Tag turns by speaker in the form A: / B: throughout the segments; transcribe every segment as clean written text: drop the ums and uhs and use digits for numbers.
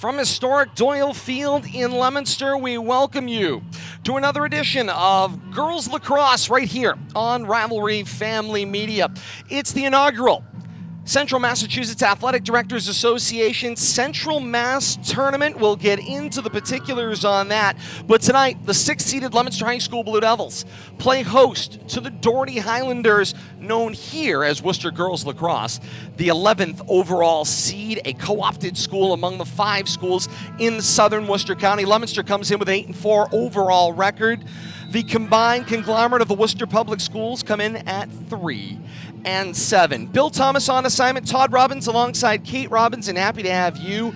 A: From historic Doyle Field in Leominster, we welcome you to another edition of Girls Lacrosse right here on Rivalry Family Media. It's the inaugural Central Massachusetts Athletic Directors Association Central Mass Tournament. We'll get into the particulars on that. But tonight, the 6th-seeded Leominster High School Blue Devils play host to the Doherty Highlanders, known here as Worcester Girls Lacrosse, the 11th overall seed, a co-opted school among the 5 schools in southern Worcester County. Leominster comes in with an 8-4 overall record. The combined conglomerate of the Worcester Public Schools come in at 3-7. Bill Thomas on assignment, Todd Robbins alongside Kate Robbins, and happy to have you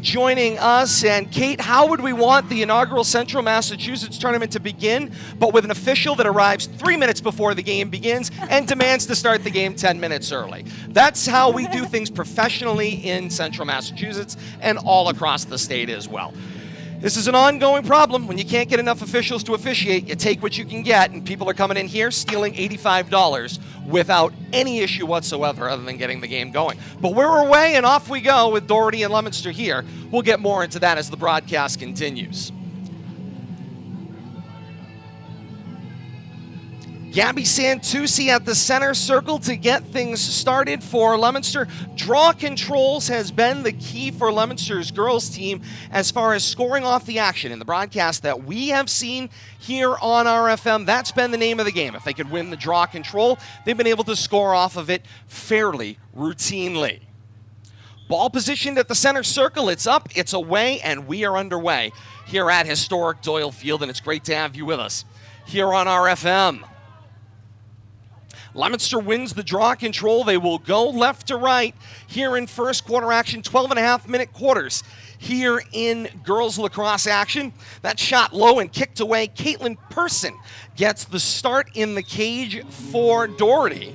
A: joining us. And Kate, how would we want the inaugural Central Massachusetts tournament to begin, but with an official that arrives 3 minutes before the game begins and demands to start the game 10 minutes early? That's how we do things professionally in Central Massachusetts and all across the state as well. This is an ongoing problem. When you can't get enough officials to officiate, you take what you can get, and people are coming in here stealing $85 without any issue whatsoever other than getting the game going. But we're away, and off we go with Doherty and Leominster here. We'll get more into that as the broadcast continues. Gabby Santucci at the center circle to get things started for Leominster. Draw controls has been the key for Leominster's girls team as far as scoring off the action. In the broadcast that we have seen here on RFM, that's been the name of the game. If they could win the draw control, they've been able to score off of it fairly routinely. Ball positioned at the center circle. It's up, it's away, and we are underway here at historic Doyle Field, and it's great to have you with us here on RFM. Leominster wins the draw control. They will go left to right here in first quarter action, 12.5-minute quarters here in girls lacrosse action. That shot low and kicked away. Caitlin Person gets the start in the cage for Doherty.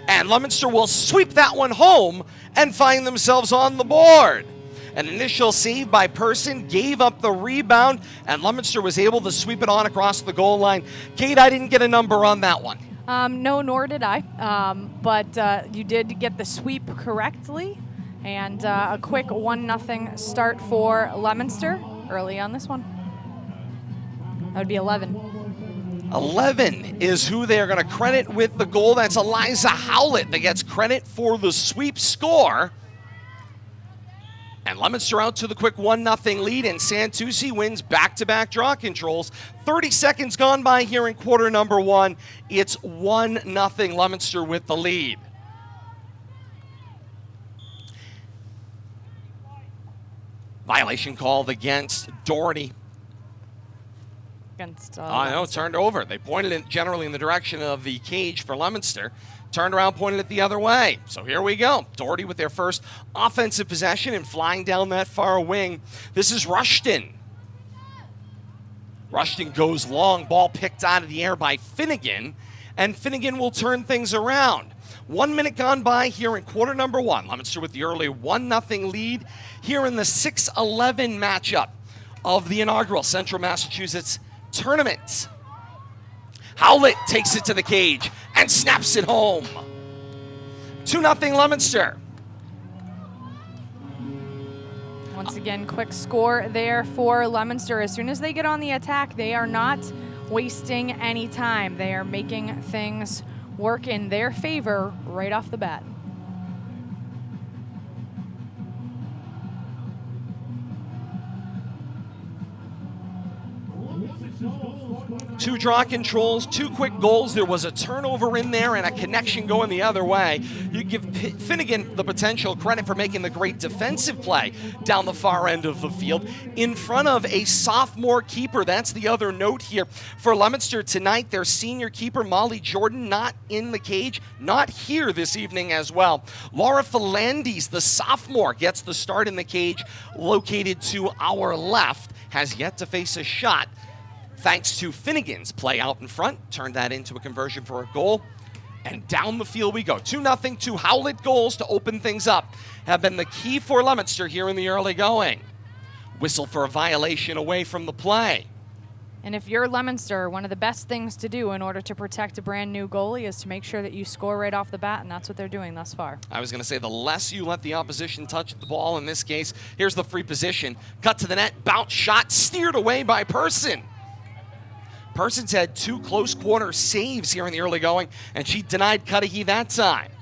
A: And Leominster will sweep that one home and find themselves on the board. An initial save by Person gave up the rebound, and Leominster was able to sweep it on across the goal line. Kate, I didn't get a number on that one.
B: No, nor did I, but you did get the sweep correctly, and a quick 1-0 start for Leominster early on this one. That would be 11.
A: 11 is who they're going to credit with the goal. That's Eliza Howlett that gets credit for the sweep score. And Leominster out to the quick 1-0 lead, and Santucci wins back-to-back draw controls. 30 seconds gone by here in quarter number 1. It's 1-0 Leominster with the lead. Violation called against Doherty. I know, turned over. They pointed it generally in the direction of the cage for Leominster. Turned around, pointed it the other way. So here we go. Doherty with their first offensive possession and flying down that far wing. This is Rushton. Rushton goes long. Ball picked out of the air by Finnegan. And Finnegan will turn things around. 1 minute gone by here in quarter number 1. Leominster with the early 1-0 lead here in the 6-11 matchup of the inaugural Central Massachusetts tournament. Howlett takes it to the cage and snaps it home. 2-0 Leominster.
B: Once again, quick score there for Leominster. As soon as they get on the attack, they are not wasting any time. They are making things work in their favor right off the bat.
A: Two draw controls, 2 quick goals. There was a turnover in there and a connection going the other way. You give Finnegan the potential credit for making the great defensive play down the far end of the field in front of a sophomore keeper. That's the other note here for Leominster tonight. Their senior keeper, Molly Jordan, not in the cage, not here this evening as well. Laura Philandes, the sophomore, gets the start in the cage, located to our left, has yet to face a shot. Thanks to Finnegan's play out in front, turned that into a conversion for a goal. And down the field we go. 2-0, 2 Howlett goals to open things up have been the key for Leominster here in the early going. Whistle for a violation away from the play.
B: And if you're Leominster, one of the best things to do in order to protect a brand new goalie is to make sure that you score right off the bat, and that's what they're doing thus far.
A: I was going to say, the less you let the opposition touch the ball in this case. Here's the free position. Cut to the net, bounce shot, steered away by Person. Person's had 2 close quarter saves here in the early going, and she denied Cudahy that time.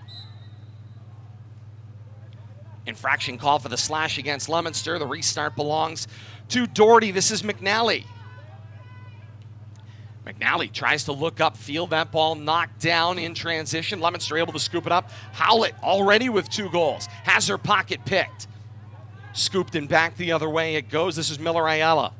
A: Infraction call for the slash against Leominster. The restart belongs to Doherty. This is McNally. McNally tries to look upfield. That ball knocked down in transition. Leominster able to scoop it up. Howlett already with 2 goals. Has her pocket picked. Scooped and back the other way it goes. This is Miller Ayala.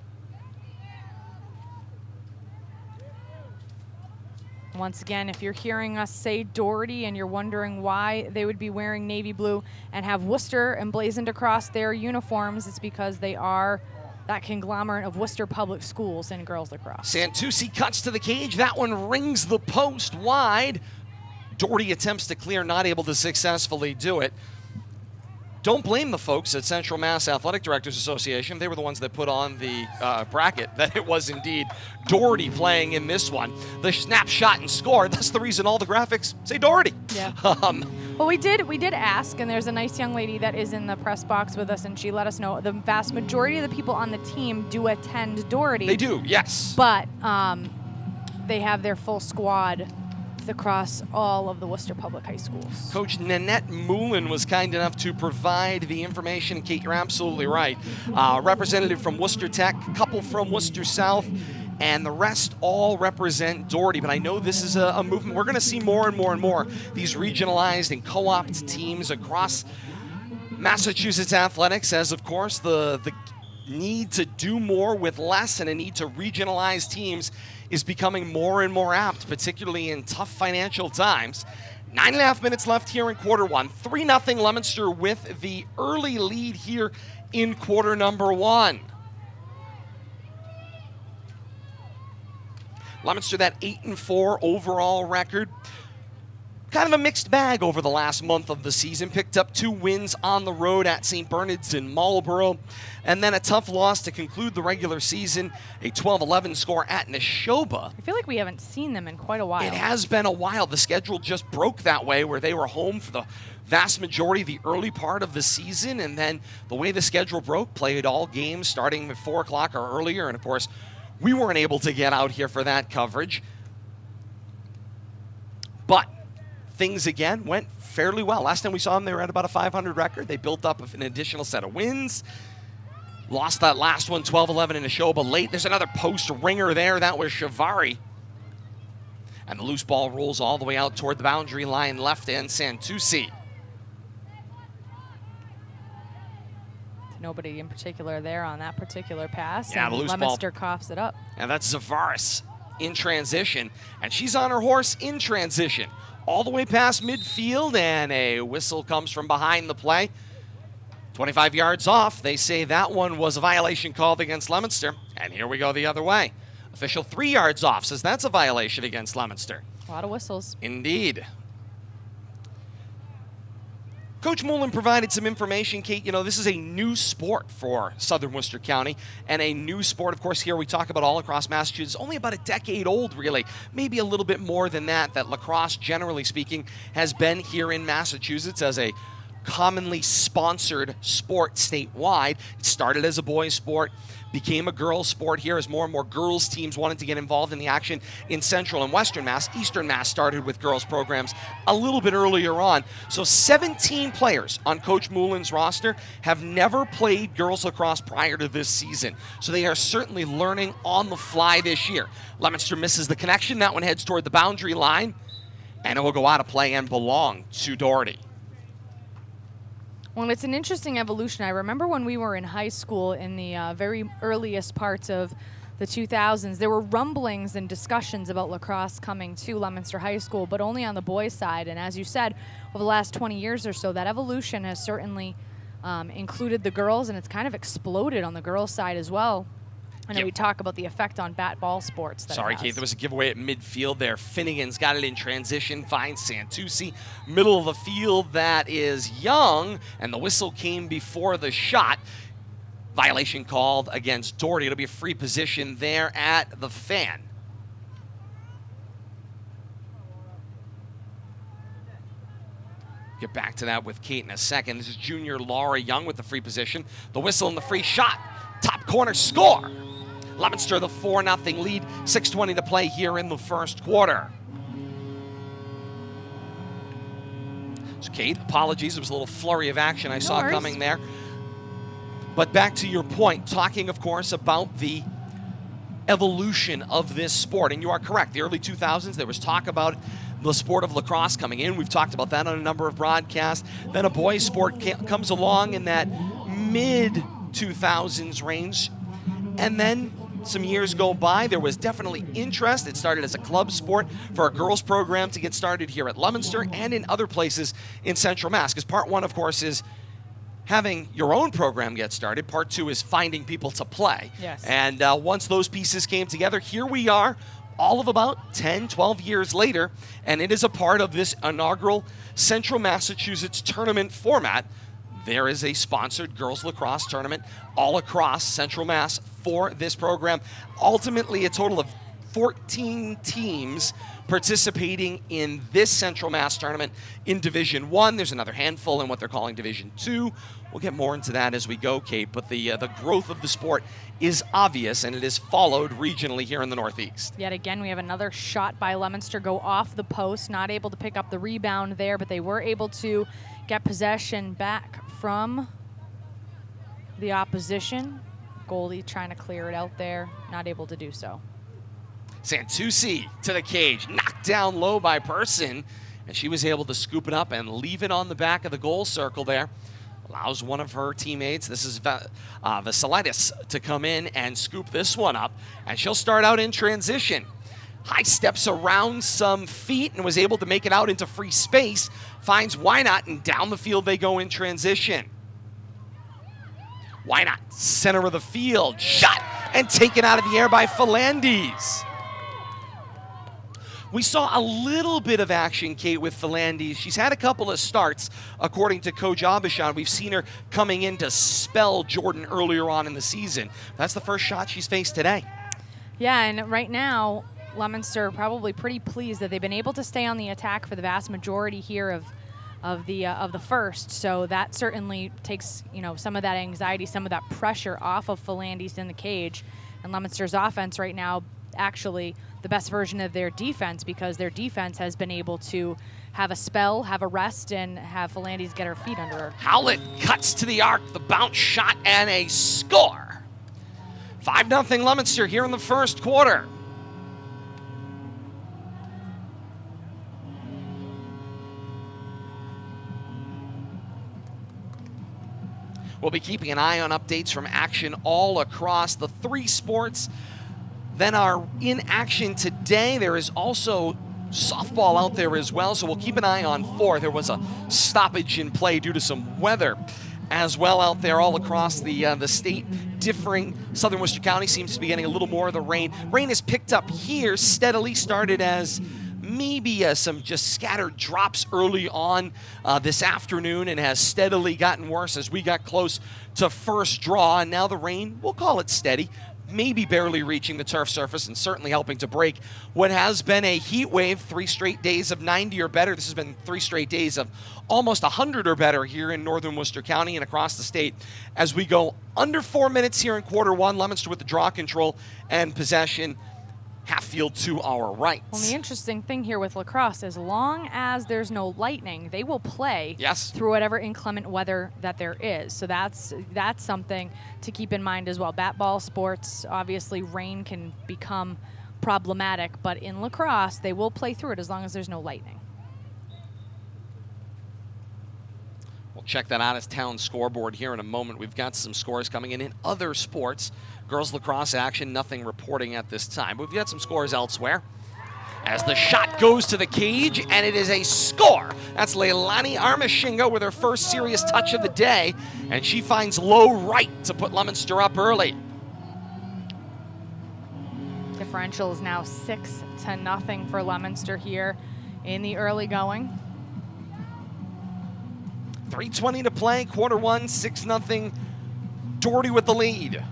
B: Once again, if you're hearing us say Doherty and you're wondering why they would be wearing navy blue and have Worcester emblazoned across their uniforms, it's because they are that conglomerate of Worcester Public Schools in girls lacrosse.
A: Santucci cuts to the cage. That one rings the post wide. Doherty attempts to clear, not able to successfully do it. Don't blame the folks at Central Mass Athletic Directors Association. They were the ones that put on the bracket that it was indeed Doherty playing in this one. The snapshot and score, that's the reason all the graphics say Doherty.
B: Yeah. Well, we did ask, and there's a nice young lady that is in the press box with us, and she let us know the vast majority of the people on the team do attend Doherty.
A: They do, yes.
B: But they have their full squad across all of the Worcester Public High Schools.
A: Coach Nanette Moulin was kind enough to provide the information. Kate, you're absolutely right. Representative from Worcester Tech, a couple from Worcester South, and the rest all represent Doherty. But I know this is a movement. We're going to see more and more and more these regionalized and co-opted teams across Massachusetts athletics, as of course the need to do more with less and a need to regionalize teams is becoming more and more apt, particularly in tough financial times. 9.5 minutes left here in quarter one. 3-0 Leominster with the early lead here in quarter number one. Leominster, that 8-4 overall record. Kind of a mixed bag over the last month of the season. Picked up 2 wins on the road at St. Bernard's in Marlborough, and then a tough loss to conclude the regular season, a 12-11 score at Neshoba.
B: I feel like we haven't seen them in quite a while.
A: It has been a while. The schedule just broke that way, where they were home for the vast majority of the early part of the season, and then the way the schedule broke, played all games starting at 4 o'clock or earlier, and of course, we weren't able to get out here for that coverage. But things again went fairly well. Last time we saw them, they were at about a 500 record. They built up an additional set of wins. Lost that last one, 12-11 in Neshoba late. There's another post ringer there. That was Shivari. And the loose ball rolls all the way out toward the boundary line left end, Santucci.
B: Nobody in particular there on that particular pass.
A: Yeah,
B: and
A: the loose
B: Leominster
A: ball.
B: coughs it up.
A: And that's Zavaris in transition. And she's on her horse in transition. All the way past midfield, and a whistle comes from behind the play. 25 yards off. They say that one was a violation called against Leominster. And here we go the other way. Official 3 yards off says that's a violation against Leominster.
B: A lot of whistles.
A: Indeed. Coach Moulin provided some information, Kate. You know, this is a new sport for Southern Worcester County, and a new sport, of course, here we talk about all across Massachusetts, only about a decade old, really. Maybe a little bit more than that lacrosse, generally speaking, has been here in Massachusetts as a commonly sponsored sport statewide. It started as a boys' sport, became a girls' sport here as more and more girls' teams wanted to get involved in the action in Central and Western Mass. Eastern Mass started with girls' programs a little bit earlier on. So 17 players on Coach Moulin's roster have never played girls lacrosse prior to this season. So they are certainly learning on the fly this year. Leominster misses the connection. That one heads toward the boundary line, and it will go out of play and belong to Doherty.
B: Well, it's an interesting evolution. I remember when we were in high school in the very earliest parts of the 2000s, there were rumblings and discussions about lacrosse coming to Leominster High School, but only on the boys' side. And as you said, over the last 20 years or so, that evolution has certainly included the girls, and it's kind of exploded on the girls' side as well. I know we talk about the effect on bat ball sports.
A: Sorry, Kate, there was a giveaway at midfield there. Finnegan's got it in transition, finds Santucci. Middle of the field, that is Young, and the whistle came before the shot. Violation called against Doherty. It'll be a free position there at the fan. Get back to that with Kate in a second. This is junior Laura Young with the free position. The whistle and the free shot. Top corner, score. Leominster the 4-0 lead. 6:20 to play here in the first quarter. So Kate, apologies. There was a little flurry of action I saw coming there. But back to your point, talking, of course, about the evolution of this sport. And you are correct. The early 2000s, there was talk about the sport of lacrosse coming in. We've talked about that on a number of broadcasts. Then a boys sport comes along in that mid-2000s range. And then some years go by. There was definitely interest. It started as a club sport for a girls program to get started here at Leominster and in other places in Central Mass. Because part one, of course, is having your own program get started. Part two is finding people to play.
B: Yes.
A: And once those pieces came together, here we are, all of about 10, 12 years later, and it is a part of this inaugural Central Massachusetts tournament format. There is a sponsored girls lacrosse tournament all across Central Mass for this program. Ultimately, a total of 14 teams participating in this Central Mass tournament in Division 1. There's another handful in what they're calling Division 2. We'll get more into that as we go, Kate, but the growth of the sport is obvious, and it is followed regionally here in the Northeast.
B: Yet again, we have another shot by Leominster go off the post, not able to pick up the rebound there, but they were able to get possession back from the opposition. Goalie trying to clear it out there, not able to do so.
A: Santucci to the cage, knocked down low by Person, and she was able to scoop it up and leave it on the back of the goal circle there. Allows one of her teammates, this is Vasilitis, to come in and scoop this one up, and she'll start out in transition. High steps around some feet and was able to make it out into free space. Finds Why Not, and down the field they go in transition. Why Not, center of the field, shot, and taken out of the air by Philandis. We saw a little bit of action, Kate, with Philandis. She's had a couple of starts, according to Coach Abishan. We've seen her coming in to spell Jordan earlier on in the season. That's the first shot she's faced today.
B: Yeah, and right now, Leominster probably pretty pleased that they've been able to stay on the attack for the vast majority here of the first. So that certainly takes, you know, some of that anxiety, some of that pressure off of Philandis in the cage. And Leominster's offense right now, actually the best version of their defense, because their defense has been able to have a spell, have a rest, and have Philandis get her feet under her.
A: Howlett cuts to the arc, the bounce shot, and a score. 5-0 Leominster here in the first quarter. We'll be keeping an eye on updates from action all across the three sports that are in action today. There is also softball out there as well, so we'll keep an eye on 4. There was a stoppage in play due to some weather as well out there all across the state. Differing. Southern Worcester County seems to be getting a little more of the rain. Rain has picked up here, steadily started as maybe some just scattered drops early on this afternoon, and has steadily gotten worse as we got close to first draw. And now the rain, we'll call it steady, maybe barely reaching the turf surface, and certainly helping to break what has been a heat wave. 3 straight days of 90 or better. This has been 3 straight days of almost 100 or better here in northern Worcester County and across the state. As we go under 4 minutes here in quarter one, Leominster with the draw control and possession. Half field to our right.
B: Well, the interesting thing here with lacrosse, as long as there's no lightning, they will play through whatever inclement weather that there is. So that's something to keep in mind as well. Bat ball sports, obviously rain can become problematic, but in lacrosse, they will play through it as long as there's no lightning.
A: We'll check that out as town scoreboard here in a moment. We've got some scores coming in other sports. Girls lacrosse action, nothing reporting at this time. We've got some scores elsewhere. As the shot goes to the cage, and it is a score. That's Leilani Armashinga with her first serious touch of the day, and she finds low right to put Leominster up early.
B: Differential is now 6-0 for Leominster here in the early going.
A: 3:20 to play, quarter one, 6-0 Doherty with the lead.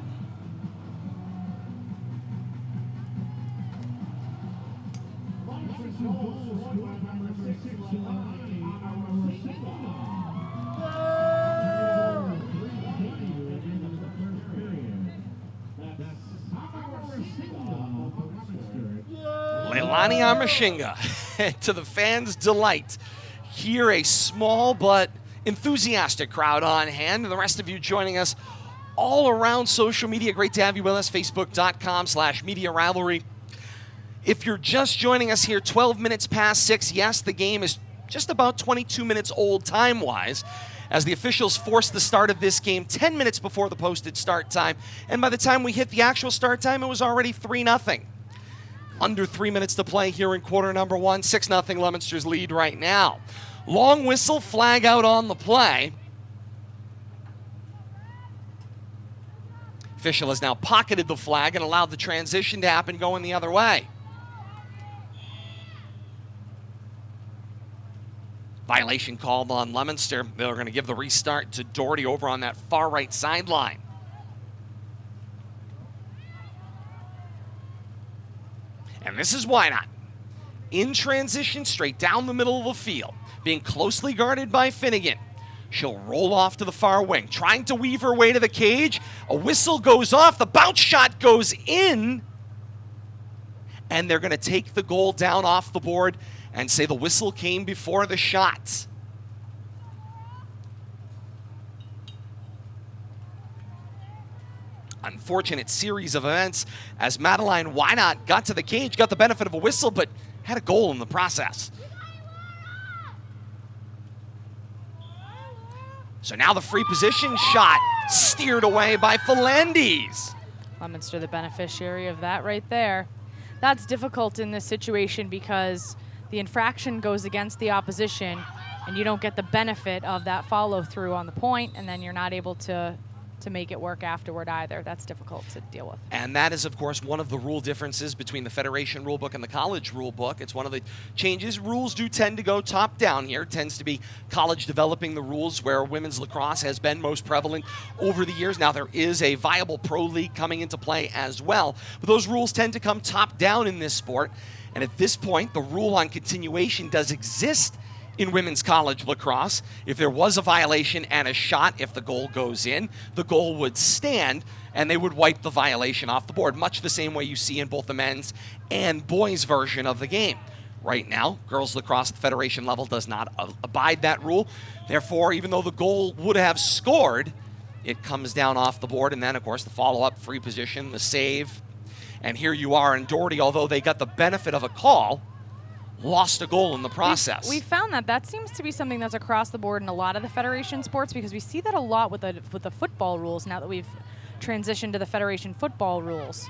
A: Leilani Armashinga, to the fans' delight. Here, a small but enthusiastic crowd on hand, and the rest of you joining us all around social media. Great to have you with us. Facebook.com/Media Rivalry. If you're just joining us here, 12 minutes past 6. Yes, the game is just about 22 minutes old time-wise, as the officials forced the start of this game 10 minutes before the posted start time. And by the time we hit the actual start time, it was already 3-0. Under 3 minutes to play here in quarter number 1. 6-0 Leominster's lead right now. Long whistle, flag out on the play. Official has now pocketed the flag and allowed the transition to happen going the other way. Violation called on Leominster. They're going to give the restart to Doherty over on that far right sideline. And this is Wynot. In transition, straight down the middle of the field, being closely guarded by Finnegan. She'll roll off to the far wing, trying to weave her way to the cage. A whistle goes off, the bounce shot goes in, and they're going to take the goal down off the board and say the whistle came before the shot. Unfortunate series of events as Madeline Wynot got to the cage, got the benefit of a whistle, but had a goal in the process. So now the free position shot steered away by Falandes.
B: Leominster the beneficiary of that right there. That's difficult in this situation because the infraction goes against the opposition and you don't get the benefit of that follow through on the point, and then you're not able to make it work afterward either. That's difficult to deal with.
A: And that is, of course, one of the rule differences between the Federation rulebook and the college rulebook. It's one of the changes. Rules do tend to go top down here. It tends to be college developing the rules where women's lacrosse has been most prevalent over the years. Now there is a viable pro league coming into play as well, but those rules tend to come top down in this sport. And at this point, the rule on continuation does exist in women's college lacrosse. If there was a violation and a shot, if the goal goes in, the goal would stand and they would wipe the violation off the board, much the same way you see in both the men's and boys' version of the game. Right now, girls lacrosse at the Federation level does not abide that rule. Therefore, even though the goal would have scored, it comes down off the board, and then, of course, the follow-up, free position, the save. And here you are in Doherty, although they got the benefit of a call, lost a goal in the process.
B: We found that seems to be something that's across the board in a lot of the Federation sports, because we see that a lot with the football rules now that we've transitioned to the Federation football rules.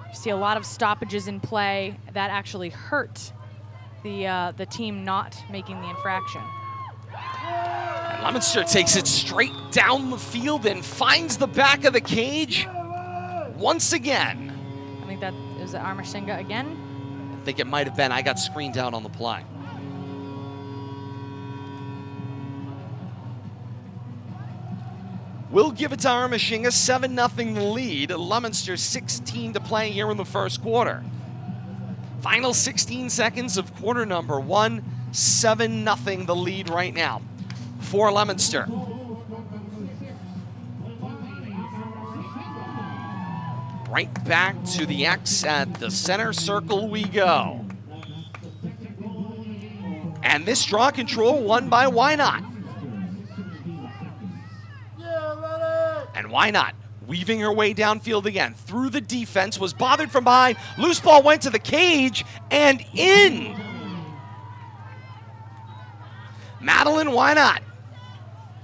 B: You see a lot of stoppages in play that actually hurt the team not making the infraction.
A: And Leominster takes it straight down the field and finds the back of the cage once again.
B: I think that is Armashinga again.
A: I think it might have been. I got screened out on the play. We'll give it to Armashinga, 7-0 the lead. Leominster 16 to play here in the first quarter. Final 16 seconds of quarter number 1, 7-0 the lead right now for Leominster. Right back to the X at the center circle we go. And this draw control won by Wynot. And Wynot weaving her way downfield again. Through the defense, was bothered from behind. Loose ball went to the cage and in. Madeline Wynot.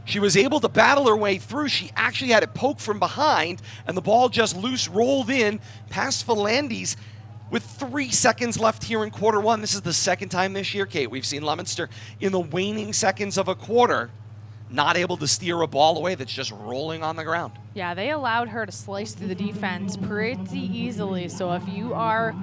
A: She was able to battle her way through. She actually had it poked from behind, and the ball just loose rolled in past Falandes with 3 seconds left here in quarter 1. This is the second time this year, Kate, we've seen Leominster in the waning seconds of a quarter not able to steer a ball away that's just rolling on the ground.
B: Yeah, they allowed her to slice through the defense pretty easily. So if you are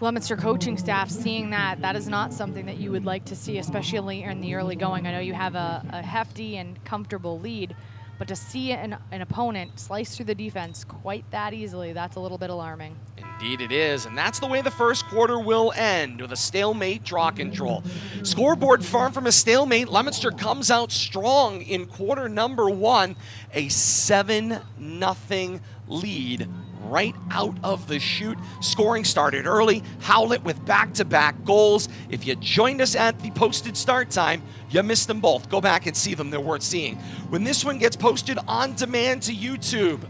B: Leominster coaching staff seeing that is not something that you would like to see, especially in the early going. I know you have a hefty and comfortable lead, but But to see an opponent slice through the defense quite that easily, that's a little bit alarming.
A: Indeed it is, and that's the way the first quarter will end, with a stalemate draw control. Scoreboard far from a stalemate. Leominster comes out strong in quarter number 1, a 7-0 lead right out of the chute. Scoring started early. Howlett with back-to-back goals. If you joined us at the posted start time, you missed them both. Go back and see them. They're worth seeing. When this one gets posted on demand to YouTube,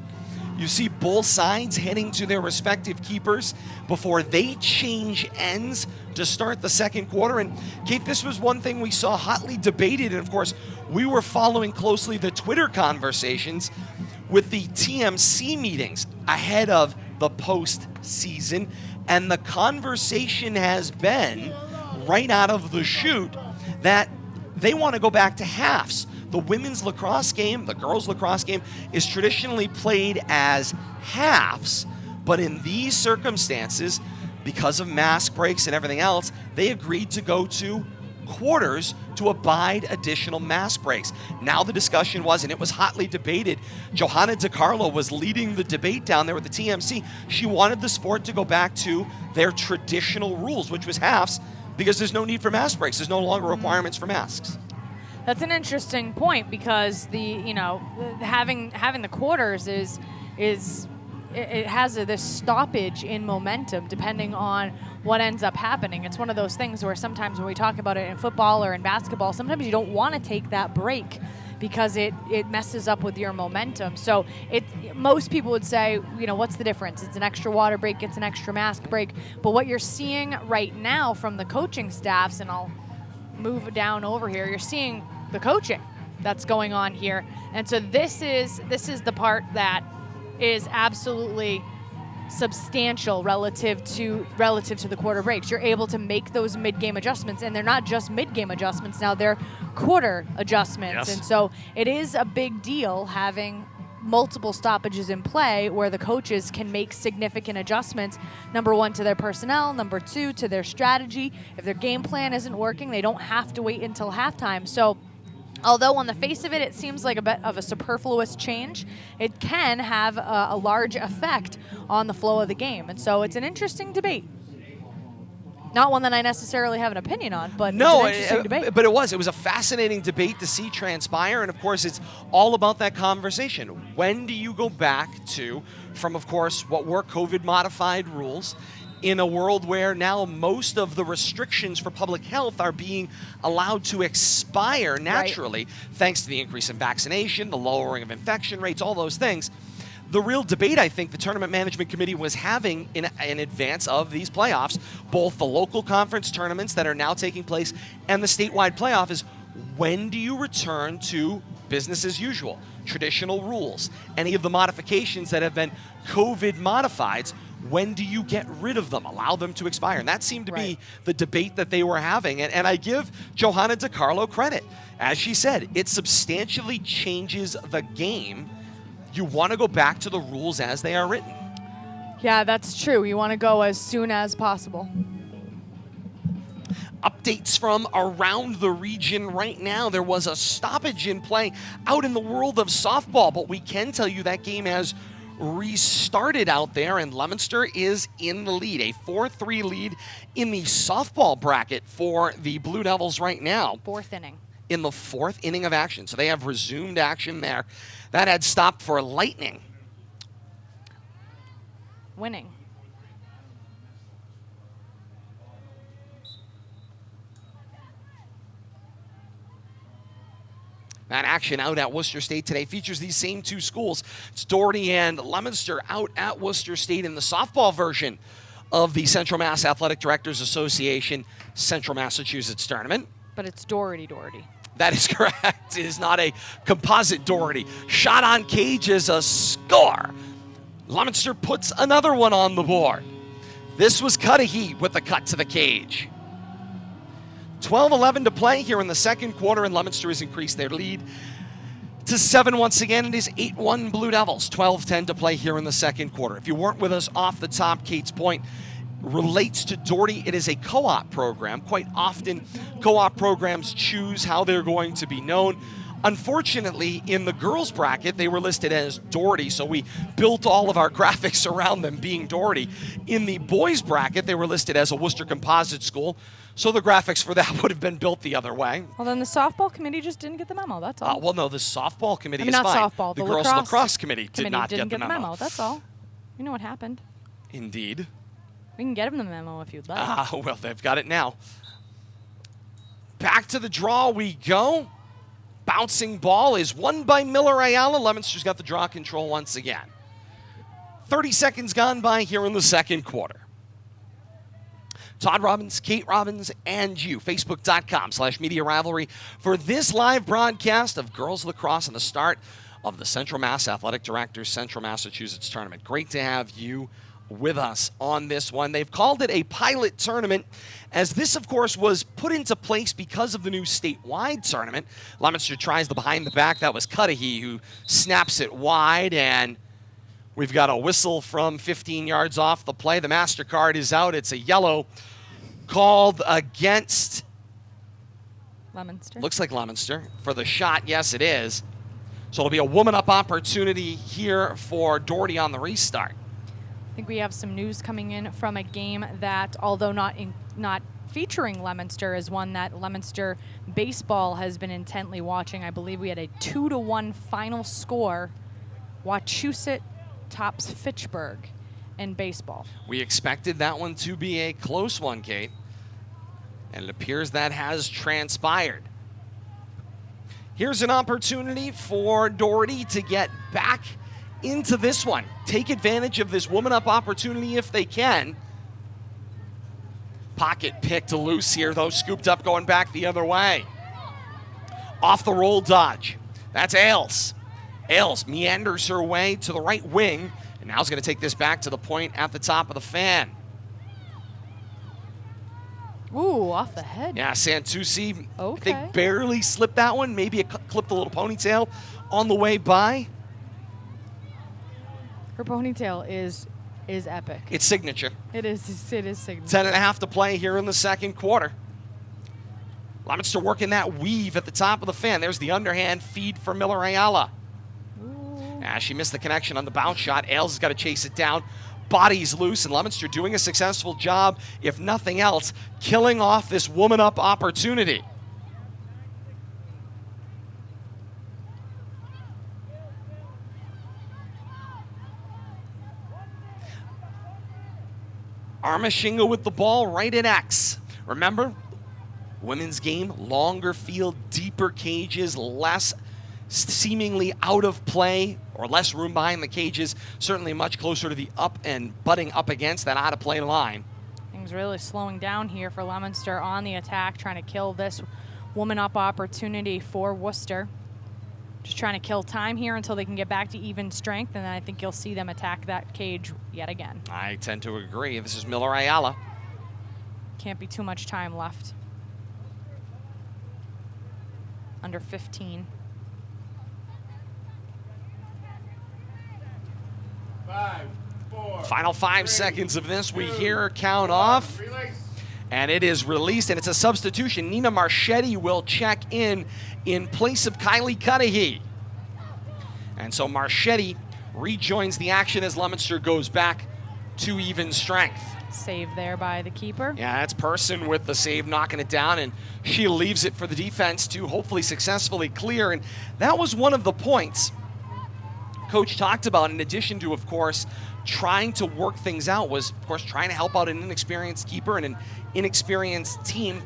A: you see both sides heading to their respective keepers before they change ends to start the second quarter. And Kate, this was one thing we saw hotly debated. And of course, we were following closely the Twitter conversations with the TMC meetings ahead of the postseason. And the conversation has been, right out of the chute, that they want to go back to halves. The women's lacrosse game, the girls' lacrosse game, is traditionally played as halves, but in these circumstances, because of mask breaks and everything else, they agreed to go to quarters to abide additional mask breaks. Now the discussion was, and it was hotly debated, Johanna DiCarlo was leading the debate down there with the TMC. She wanted the sport to go back to their traditional rules, which was halves, because there's no need for mask breaks. There's no longer requirements for masks.
B: That's an interesting point, because having the quarters is it has this stoppage in momentum depending on what ends up happening. It's one of those things where sometimes when we talk about it in football or in basketball, sometimes you don't want to take that break because it messes up with your momentum. So most people would say, what's the difference? It's an extra water break, it's an extra mask break. But what you're seeing right now from the coaching staffs, and I'll move down over here, you're seeing the coaching that's going on here. And so this is the part that is absolutely substantial relative to the quarter breaks. You're able to make those mid-game adjustments, and they're not just mid-game adjustments now, they're quarter adjustments.
A: Yes.
B: And so it is a big deal having multiple stoppages in play where the coaches can make significant adjustments, number one, to their personnel, number two, to their strategy. If their game plan isn't working, they don't have to wait until halftime. So although on the face of it, it seems like a bit of a superfluous change, it can have a large effect on the flow of the game. And so it's an interesting debate. Not one that I necessarily have an opinion on, but
A: no,
B: it's an interesting debate.
A: But it was a fascinating debate to see transpire. And of course, it's all about that conversation. When do you go back to, from of course, what were COVID modified rules, in a world where now most of the restrictions for public health are being allowed to expire naturally, right, thanks to the increase in vaccination, the lowering of infection rates, all those things. The real debate, I think, the Tournament Management Committee was having in advance of these playoffs, both the local conference tournaments that are now taking place and the statewide playoff, is when do you return to business as usual, traditional rules, any of the modifications that have been COVID modifieds, when do you get rid of them, allow them to expire? And that seemed to be the debate that they were having. And I give Johanna DiCarlo credit. As she said, it substantially changes the game. You want to go back to the rules as they are written.
B: Yeah, that's true. You want to go as soon as possible.
A: Updates from around the region right now. There was a stoppage in play out in the world of softball, but we can tell you that game has restarted out there, and Leominster is in the lead. A 4-3 lead in the softball bracket for the Blue Devils right now.
B: Fourth inning.
A: In the fourth inning of action. So they have resumed action there. That had stopped for Lightning.
B: Winning.
A: That action out at Worcester State today features these same two schools. It's Doherty and Leominster out at Worcester State in the softball version of the Central Mass Athletic Directors Association Central Massachusetts Tournament.
B: But it's Doherty.
A: That is correct. It is not a composite Doherty. Shot on cage is a score. Leominster puts another one on the board. This was Cudahy with the cut to the cage. 12-11 to play here in the second quarter, and Leominster has increased their lead to 7 once again. It is 8-1 Blue Devils. 12-10 to play here in the second quarter. If you weren't with us off the top, Kate's point relates to Doherty. It is a co-op program. Quite often, co-op programs choose how they're going to be known. Unfortunately, in the girls bracket, they were listed as Doherty, so we built all of our graphics around them being Doherty. In the boys bracket, they were listed as a Worcester Composite School, so the graphics for that would have been built the other way.
B: Well, then the softball committee just didn't get the memo, that's all.
A: Well, no, the softball committee is
B: not
A: fine.
B: Softball,
A: the girls lacrosse committee did not
B: didn't
A: get the memo.
B: That's all. You know what happened.
A: Indeed.
B: We can get them the memo if you'd like.
A: Well, they've got it now. Back to the draw we go. Bouncing ball is won by Miller Ayala. Leominster's got the draw control once again. 30 seconds gone by here in the second quarter. Todd Robbins, Kate Robbins, and you. Facebook.com/Media Rivalry for this live broadcast of girls lacrosse and the start of the Central Mass Athletic Directors Central Massachusetts Tournament. Great to have you with us on this one. They've called it a pilot tournament, as this, of course, was put into place because of the new statewide tournament. Leominster tries the behind the back. That was Cudahy who snaps it wide, and we've got a whistle from 15 yards off the play. The MasterCard is out. It's a yellow called against
B: Leominster.
A: Looks like Leominster for the shot. Yes, it is. So it'll be a woman-up opportunity here for Doherty on the restart.
B: I think we have some news coming in from a game that, although not featuring Leominster, is one that Leominster baseball has been intently watching. I believe we had a 2-1 final score. Wachusett tops Fitchburg in baseball.
A: We expected that one to be a close one, Kate, and it appears that has transpired. Here's an opportunity for Doherty to get back into this one. Take advantage of this woman-up opportunity if they can. Pocket picked loose here, though, scooped up going back the other way. Off the roll dodge. That's Ailes. Ailes meanders her way to the right wing, and now is going to take this back to the point at the top of the fan.
B: Ooh, off the head.
A: Yeah, Santucci,
B: Okay.
A: I think, barely slipped that one. Maybe it clipped a little ponytail on the way by.
B: Her ponytail is epic.
A: It's signature.
B: It is signature.
A: 10.5 to play here in the second quarter. Leominster working that weave at the top of the fan. There's the underhand feed for Miller Ayala. She missed the connection on the bounce shot. Ailes has got to chase it down. Body's loose, and Leominster doing a successful job, if nothing else, killing off this woman-up opportunity. Armashinga with the ball right at X. Remember, women's game, longer field, deeper cages, less seemingly out of play or less room behind the cages, certainly much closer to the up and butting up against that out-of-play line.
B: Things really slowing down here for Leominster on the attack, trying to kill this woman-up opportunity for Worcester. Just trying to kill time here until they can get back to even strength, and then I think you'll see them attack that cage yet again.
A: I tend to agree. This is Miller Ayala.
B: Can't be too much time left. Under 15.
C: 5, 4.
A: Final 5 seconds of this. We hear count off. And it is released, and it's a substitution. Nina Marchetti will check in place of Kylie Cudahy. And so Marchetti rejoins the action as Leominster goes back to even strength.
B: Save there by the keeper.
A: Yeah, that's Person with the save, knocking it down, and she leaves it for the defense to hopefully successfully clear. And that was one of the points Coach talked about, in addition to, of course, trying to work things out, was, of course, trying to help out an inexperienced keeper and an inexperienced team.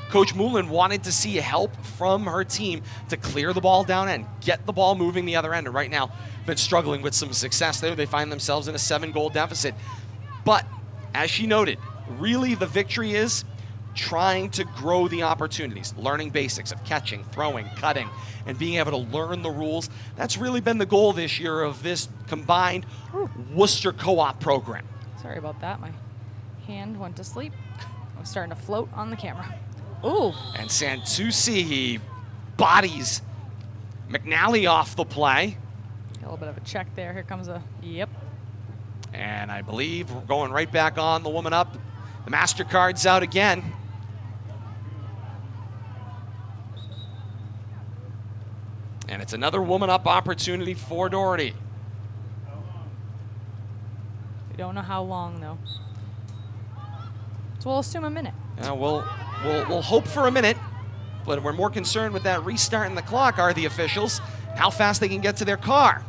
A: Coach Moulin wanted to see help from her team to clear the ball down and get the ball moving the other end. And right now, been struggling with some success there. They find themselves in a 7-goal deficit. But as she noted, really the victory is trying to grow the opportunities, learning basics of catching, throwing, cutting, and being able to learn the rules. That's really been the goal this year of this combined Worcester co-op program.
B: Sorry about that. My hand went to sleep. I was starting to float on the camera. Ooh.
A: And Santucci, he bodies McNally off the play.
B: A little bit of a check there. Here comes a, yep.
A: And I believe we're going right back on the woman up. The MasterCard's out again. And it's another woman up opportunity for Doherty.
B: We don't know how long, though. So we'll assume a minute.
A: We'll hope for a minute, but we're more concerned with that restart in the clock, are the officials, how fast they can get to their car.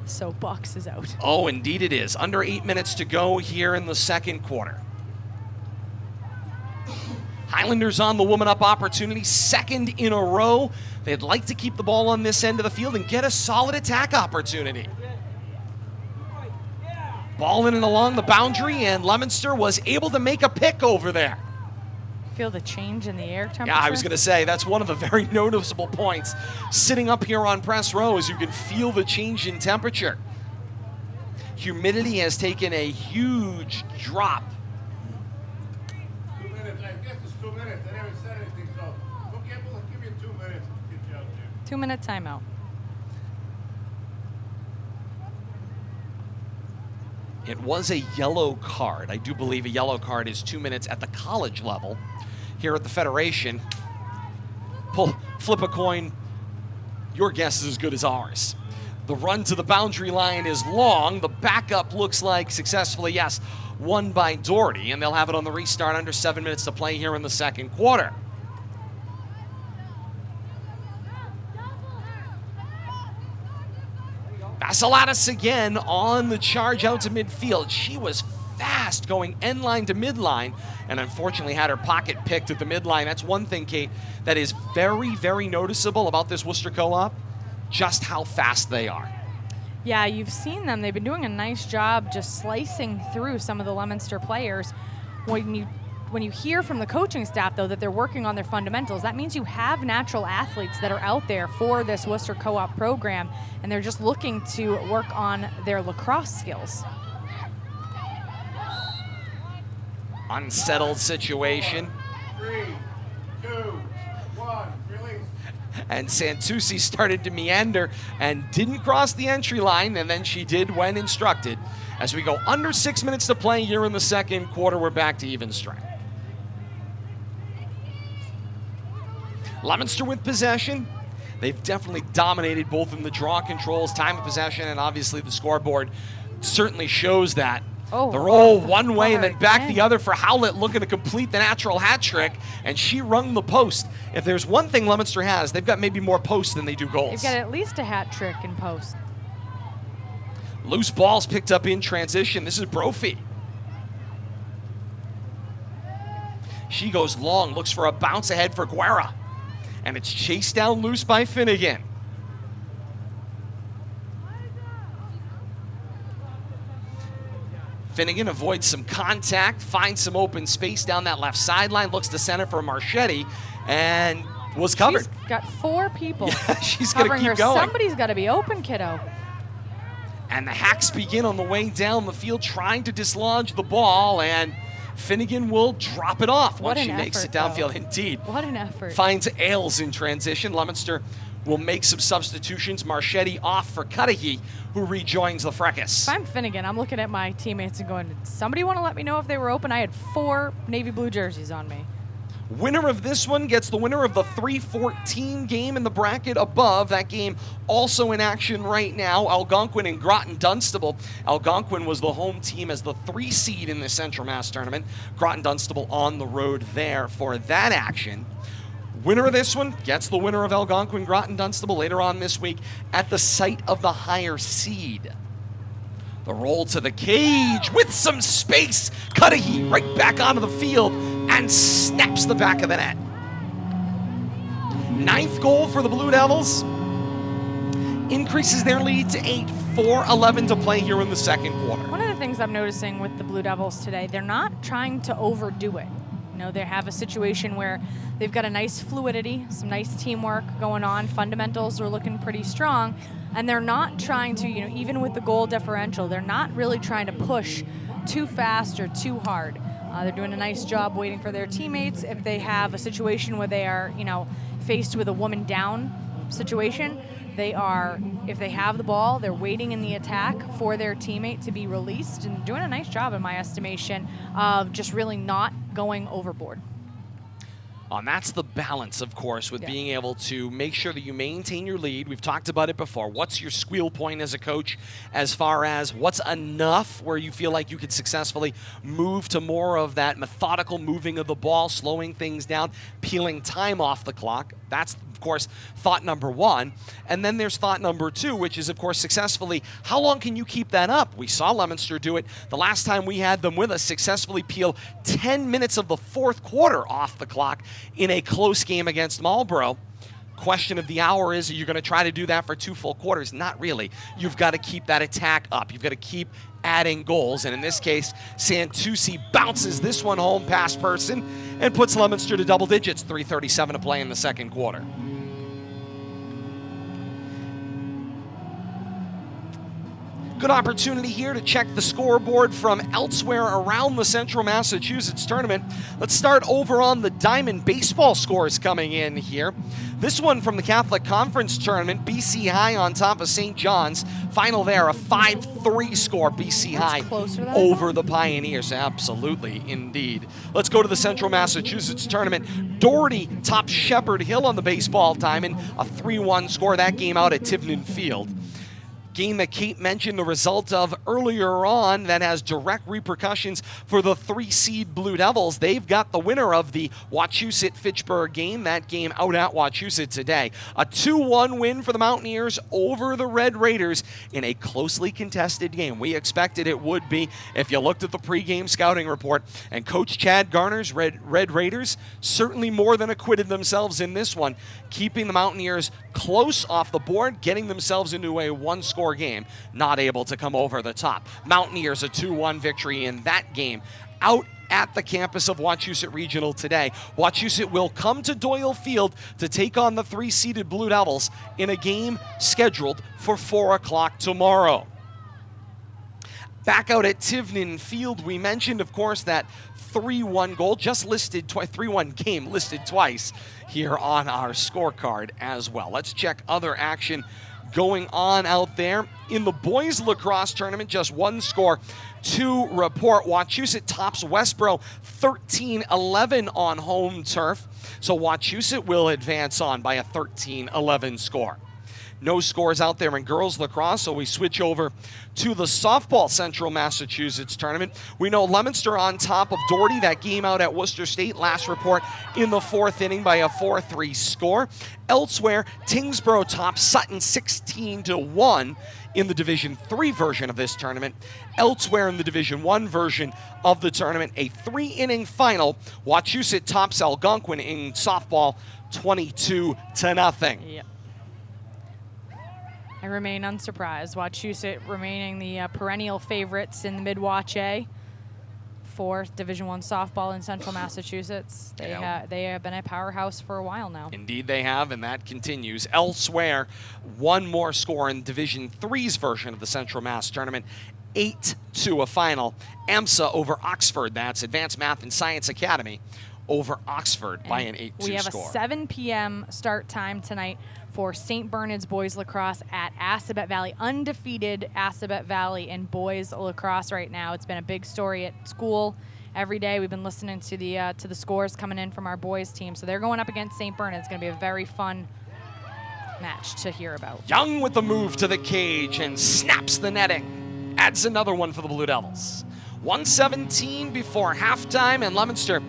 B: So box is out.
A: Oh, indeed it is. Under 8 minutes to go here in the second quarter. Highlanders on the woman up opportunity, second in a row. They'd like to keep the ball on this end of the field and get a solid attack opportunity. Ball in and along the boundary, and Leominster was able to make a pick over there.
B: Feel the change in the air temperature?
A: Yeah, I was going to say, that's one of the very noticeable points. Sitting up here on press row, as you can feel the change in temperature. Humidity has taken a huge drop.
C: 2 minutes. I guess it's 2 minutes. I never said anything, so okay, we'll give you 2 minutes to get you out there.
B: 2-minute timeout.
A: It was a yellow card. I do believe a yellow card is 2 minutes at the college level. Here at the Federation, flip a coin. Your guess is as good as ours. The run to the boundary line is long. The backup looks like successfully, yes, won by Doherty, and they'll have it on the restart under 7 minutes to play here in the second quarter. Vassilatus again on the charge out to midfield. She was fast going end line to midline, and unfortunately had her pocket picked at the midline. That's one thing, Kate, that is very, very noticeable about this Worcester Co-op, just how fast they are.
B: Yeah, you've seen them. They've been doing a nice job just slicing through some of the Leominster players. When you hear from the coaching staff, though, that they're working on their fundamentals, that means you have natural athletes that are out there for this Worcester Co-op program, and they're just looking to work on their lacrosse skills.
A: Unsettled situation.
C: 3, 2, 1, release.
A: And Santucci started to meander and didn't cross the entry line, and then she did when instructed. As we go under 6 minutes to play here in the second quarter, we're back to even strength. Leominster with possession. They've definitely dominated both in the draw controls, time of possession, and obviously the scoreboard certainly shows that.
B: Oh,
A: the roll one way and then back
B: again.
A: the other for Howlett, looking to complete the natural hat trick, and she rung the post. If there's one thing Leominster has, they've got maybe more posts than they do goals.
B: They've got at least a hat trick in post.
A: Loose balls picked up in transition. This is Brophy. She goes long, looks for a bounce ahead for Guerra, and it's chased down loose by Finnegan. Finnegan avoids some contact, finds some open space down that left sideline, looks to center for Marchetti, and was covered.
B: She's got 4 people
A: Yeah, she's going to
B: covering
A: keep
B: her.
A: going.
B: Somebody's got to be open, kiddo.
A: And the hacks begin on the way down the field, trying to dislodge the ball, and Finnegan will drop it off
B: What
A: once she
B: an
A: makes it
B: effort,
A: downfield.
B: though.
A: Indeed.
B: What an effort.
A: Finds Ailes in transition. Leominster will make some substitutions. Marchetti off for Cudahy, who rejoins the fracas.
B: If I'm Finnegan, I'm looking at my teammates and going, did somebody want to let me know if they were open? I had 4 navy blue jerseys on me.
A: Winner of this one gets the winner of the 3-14 game in the bracket above. That game also in action right now. Algonquin and Groton Dunstable. Algonquin was the home team as the 3 seed in the Central Mass tournament. Groton Dunstable on the road there for that action. Winner of this one gets the winner of Algonquin Groton Dunstable later on this week at the site of the higher seed. The roll to the cage with some space. Cudahy right back onto the field and snaps the back of the net. 9th goal for the Blue Devils. Increases their lead to 8, 4:11 to play here in the second quarter.
B: One of the things I'm noticing with the Blue Devils today, they're not trying to overdo it. You know, they have a situation where they've got a nice fluidity, some nice teamwork going on. Fundamentals are looking pretty strong. And they're not trying to, even with the goal differential, they're not really trying to push too fast or too hard. They're doing a nice job waiting for their teammates. If they have a situation where they are, faced with a woman down situation, if they have the ball, they're waiting in the attack for their teammate to be released and doing a nice job, in my estimation, of just really not going overboard.
A: And that's the balance, of course, with
B: Yeah.
A: being able to make sure that you maintain your lead. We've talked about it before. What's your squeal point as a coach as far as what's enough where you feel like you could successfully move to more of that methodical moving of the ball, slowing things down, peeling time off the clock. That's, of course, thought number one. And then there's thought number two, which is, of course, successfully, how long can you keep that up? We saw Leominster do it the last time we had them with us, successfully peel 10 minutes of the fourth quarter off the clock in a close game against Marlborough. Question of the hour is, are you going to try to do that for 2 full quarters? Not really. You've got to keep that attack up. You've got to keep adding goals. And in this case, Santucci bounces this one home past Person and puts Leominster to double digits. 3:37 to play in the second quarter. Good opportunity here to check the scoreboard from elsewhere around the Central Massachusetts tournament. Let's start over on the Diamond baseball scores coming in here. This one from the Catholic Conference Tournament, BC High on top of St. John's. Final there, a 5-3 score, BC High
B: closer than I
A: over the Pioneers. Absolutely, indeed. Let's go to the Central Massachusetts Tournament. Doherty tops Shepherd Hill on the baseball diamond, a 3-1 score. That game out at Midland Field. Game that Kate mentioned the result of earlier on that has direct repercussions for the 3-seed Blue Devils. They've got the winner of the Wachusett-Fitchburg game. That game out at Wachusett today. A 2-1 win for the Mountaineers over the Red Raiders in a closely contested game. We expected it would be if you looked at the pregame scouting report. And Coach Chad Garner's Red Raiders certainly more than acquitted themselves in this one, keeping the Mountaineers close off the board, getting themselves into a one-score game, not able to come over the top. Mountaineers a 2-1 victory in that game out at the campus of Wachusett Regional today. Wachusett will come to Doyle Field to take on the 3-seeded Blue Devils in a game scheduled for 4 o'clock tomorrow. Back out at Midland Field, we mentioned, of course, that 3-1 goal, just listed 3-1 game listed twice here on our scorecard as well. Let's check other action going on out there. In the boys lacrosse tournament, just one score to report. Wachusett tops Westboro 13-11 on home turf. So Wachusett will advance on by a 13-11 score. No scores out there in girls lacrosse, so we switch over to the softball Central Massachusetts tournament. We know Leominster on top of Doherty. That game out at Worcester State, last report in the 4th inning by a 4-3 score. Elsewhere, Tingsboro tops Sutton 16-1 in the Division III version of this tournament. Elsewhere in the Division I version of the tournament, a 3-inning final. Wachusett tops Algonquin in softball 22-0.
B: Yep. I remain unsurprised. Wachusett remaining the perennial favorites in the Mid-Wachusett for Division I softball in Central Massachusetts. They have been a powerhouse for a while now.
A: Indeed they have, and that continues. Elsewhere, one more score in Division III's version of the Central Mass tournament. 8-2 a final. AMSA over Oxford. That's Advanced Math and Science Academy over Oxford by an 8-2 score.
B: We have a 7 p.m. start time tonight for St. Bernard's boys lacrosse at Assabet Valley. Undefeated Assabet Valley in boys lacrosse right now. It's been a big story at school every day. We've been listening to the scores coming in from our boys team. So they're going up against St. Bernard. It's going to be a very fun match to hear about.
A: Young with the move to the cage and snaps the netting. Adds another one for the Blue Devils. 1:17 before halftime, and Leominster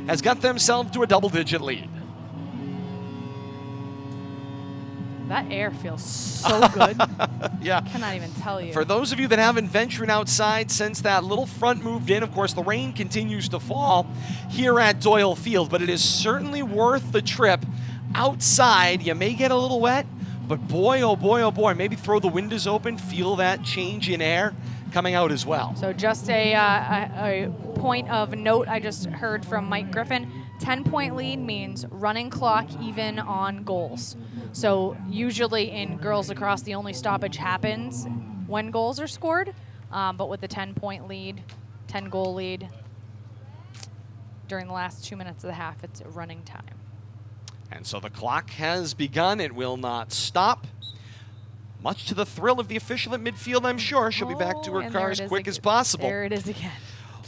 A: has got themselves to a double-digit lead.
B: That air feels so good.
A: Yeah.
B: Cannot even tell you.
A: For those of you that haven't ventured outside since that little front moved in, of course, the rain continues to fall here at Doyle Field, but it is certainly worth the trip outside. You may get a little wet, but boy, oh boy, maybe throw the windows open, feel that change in air coming out as well.
B: So just a point of note I just heard from Mike Griffin. 10-point lead means running clock even on goals. So usually in girls lacrosse, the only stoppage happens when goals are scored. But with the 10-point lead, 10-goal lead, during the last 2 minutes of the half, it's running time.
A: And so the clock has begun. It will not stop. Much to the thrill of the official at midfield, I'm sure. She'll be back to her car as quick as possible.
B: There it is again.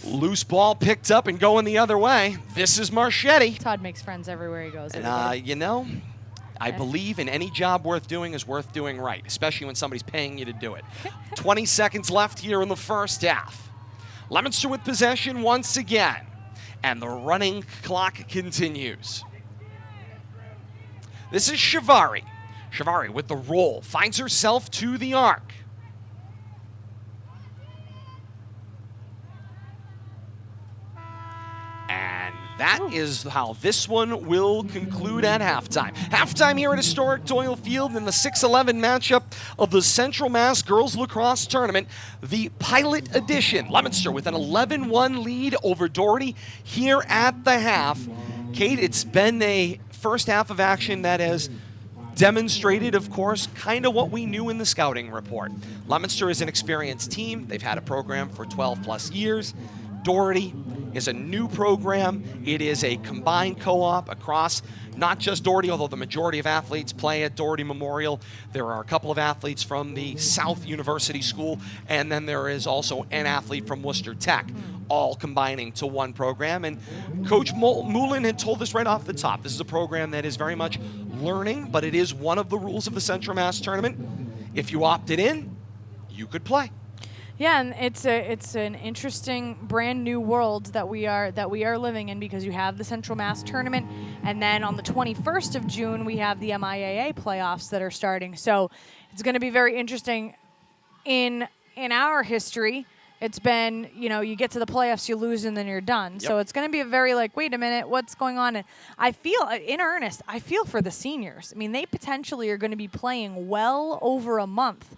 A: Loose ball picked up and going the other way. This is Marchetti.
B: Todd makes friends everywhere he goes.
A: And, I believe in any job worth doing is worth doing right, especially when somebody's paying you to do it. 20 seconds left here in the first half. Leominster with possession once again. And the running clock continues. This is Shivari. Shivari with the roll. Finds herself to the arc. And that is how this one will conclude at halftime. Halftime here at historic Doyle Field in the 6-11 matchup of the Central Mass Girls Lacrosse Tournament, the Pilot Edition. Leominster with an 11-1 lead over Doherty here at the half. Kate, it's been a first half of action that has demonstrated, of course, kind of what we knew in the scouting report. Leominster is an experienced team. They've had a program for 12 plus years. Doherty is a new program. It is a combined co-op across not just Doherty, although the majority of athletes play at Doherty Memorial. There are a couple of athletes from the South University School, and then there is also an athlete from Worcester Tech, all combining to one program. And Coach Moulin had told us right off the top, this is a program that is very much learning, but it is one of the rules of the Central Mass Tournament. If you opted in, you could play.
B: Yeah, and it's an interesting brand new world that we are living in, because you have the Central Mass tournament, and then on the 21st of June we have the MIAA playoffs that are starting. So it's going to be very interesting. In our history, it's been, you get to the playoffs, you lose, and then you're done. Yep. So it's going to be a very wait a minute, what's going on? And I feel, in earnest, I feel for the seniors. I mean, they potentially are going to be playing well over a month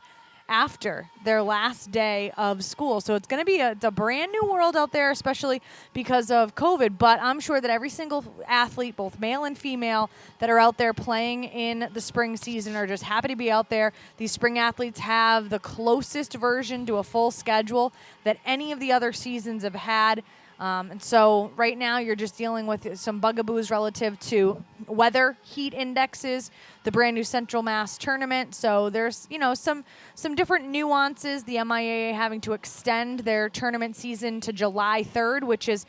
B: after their last day of school. So it's going to be a brand new world out there, especially because of COVID. But I'm sure that every single athlete, both male and female, that are out there playing in the spring season are just happy to be out there. These spring athletes have the closest version to a full schedule that any of the other seasons have had. And so right now you're just dealing with some bugaboos relative to weather, heat indexes, the brand new Central Mass tournament. So there's, some different nuances. The MIAA having to extend their tournament season to July 3rd, which is,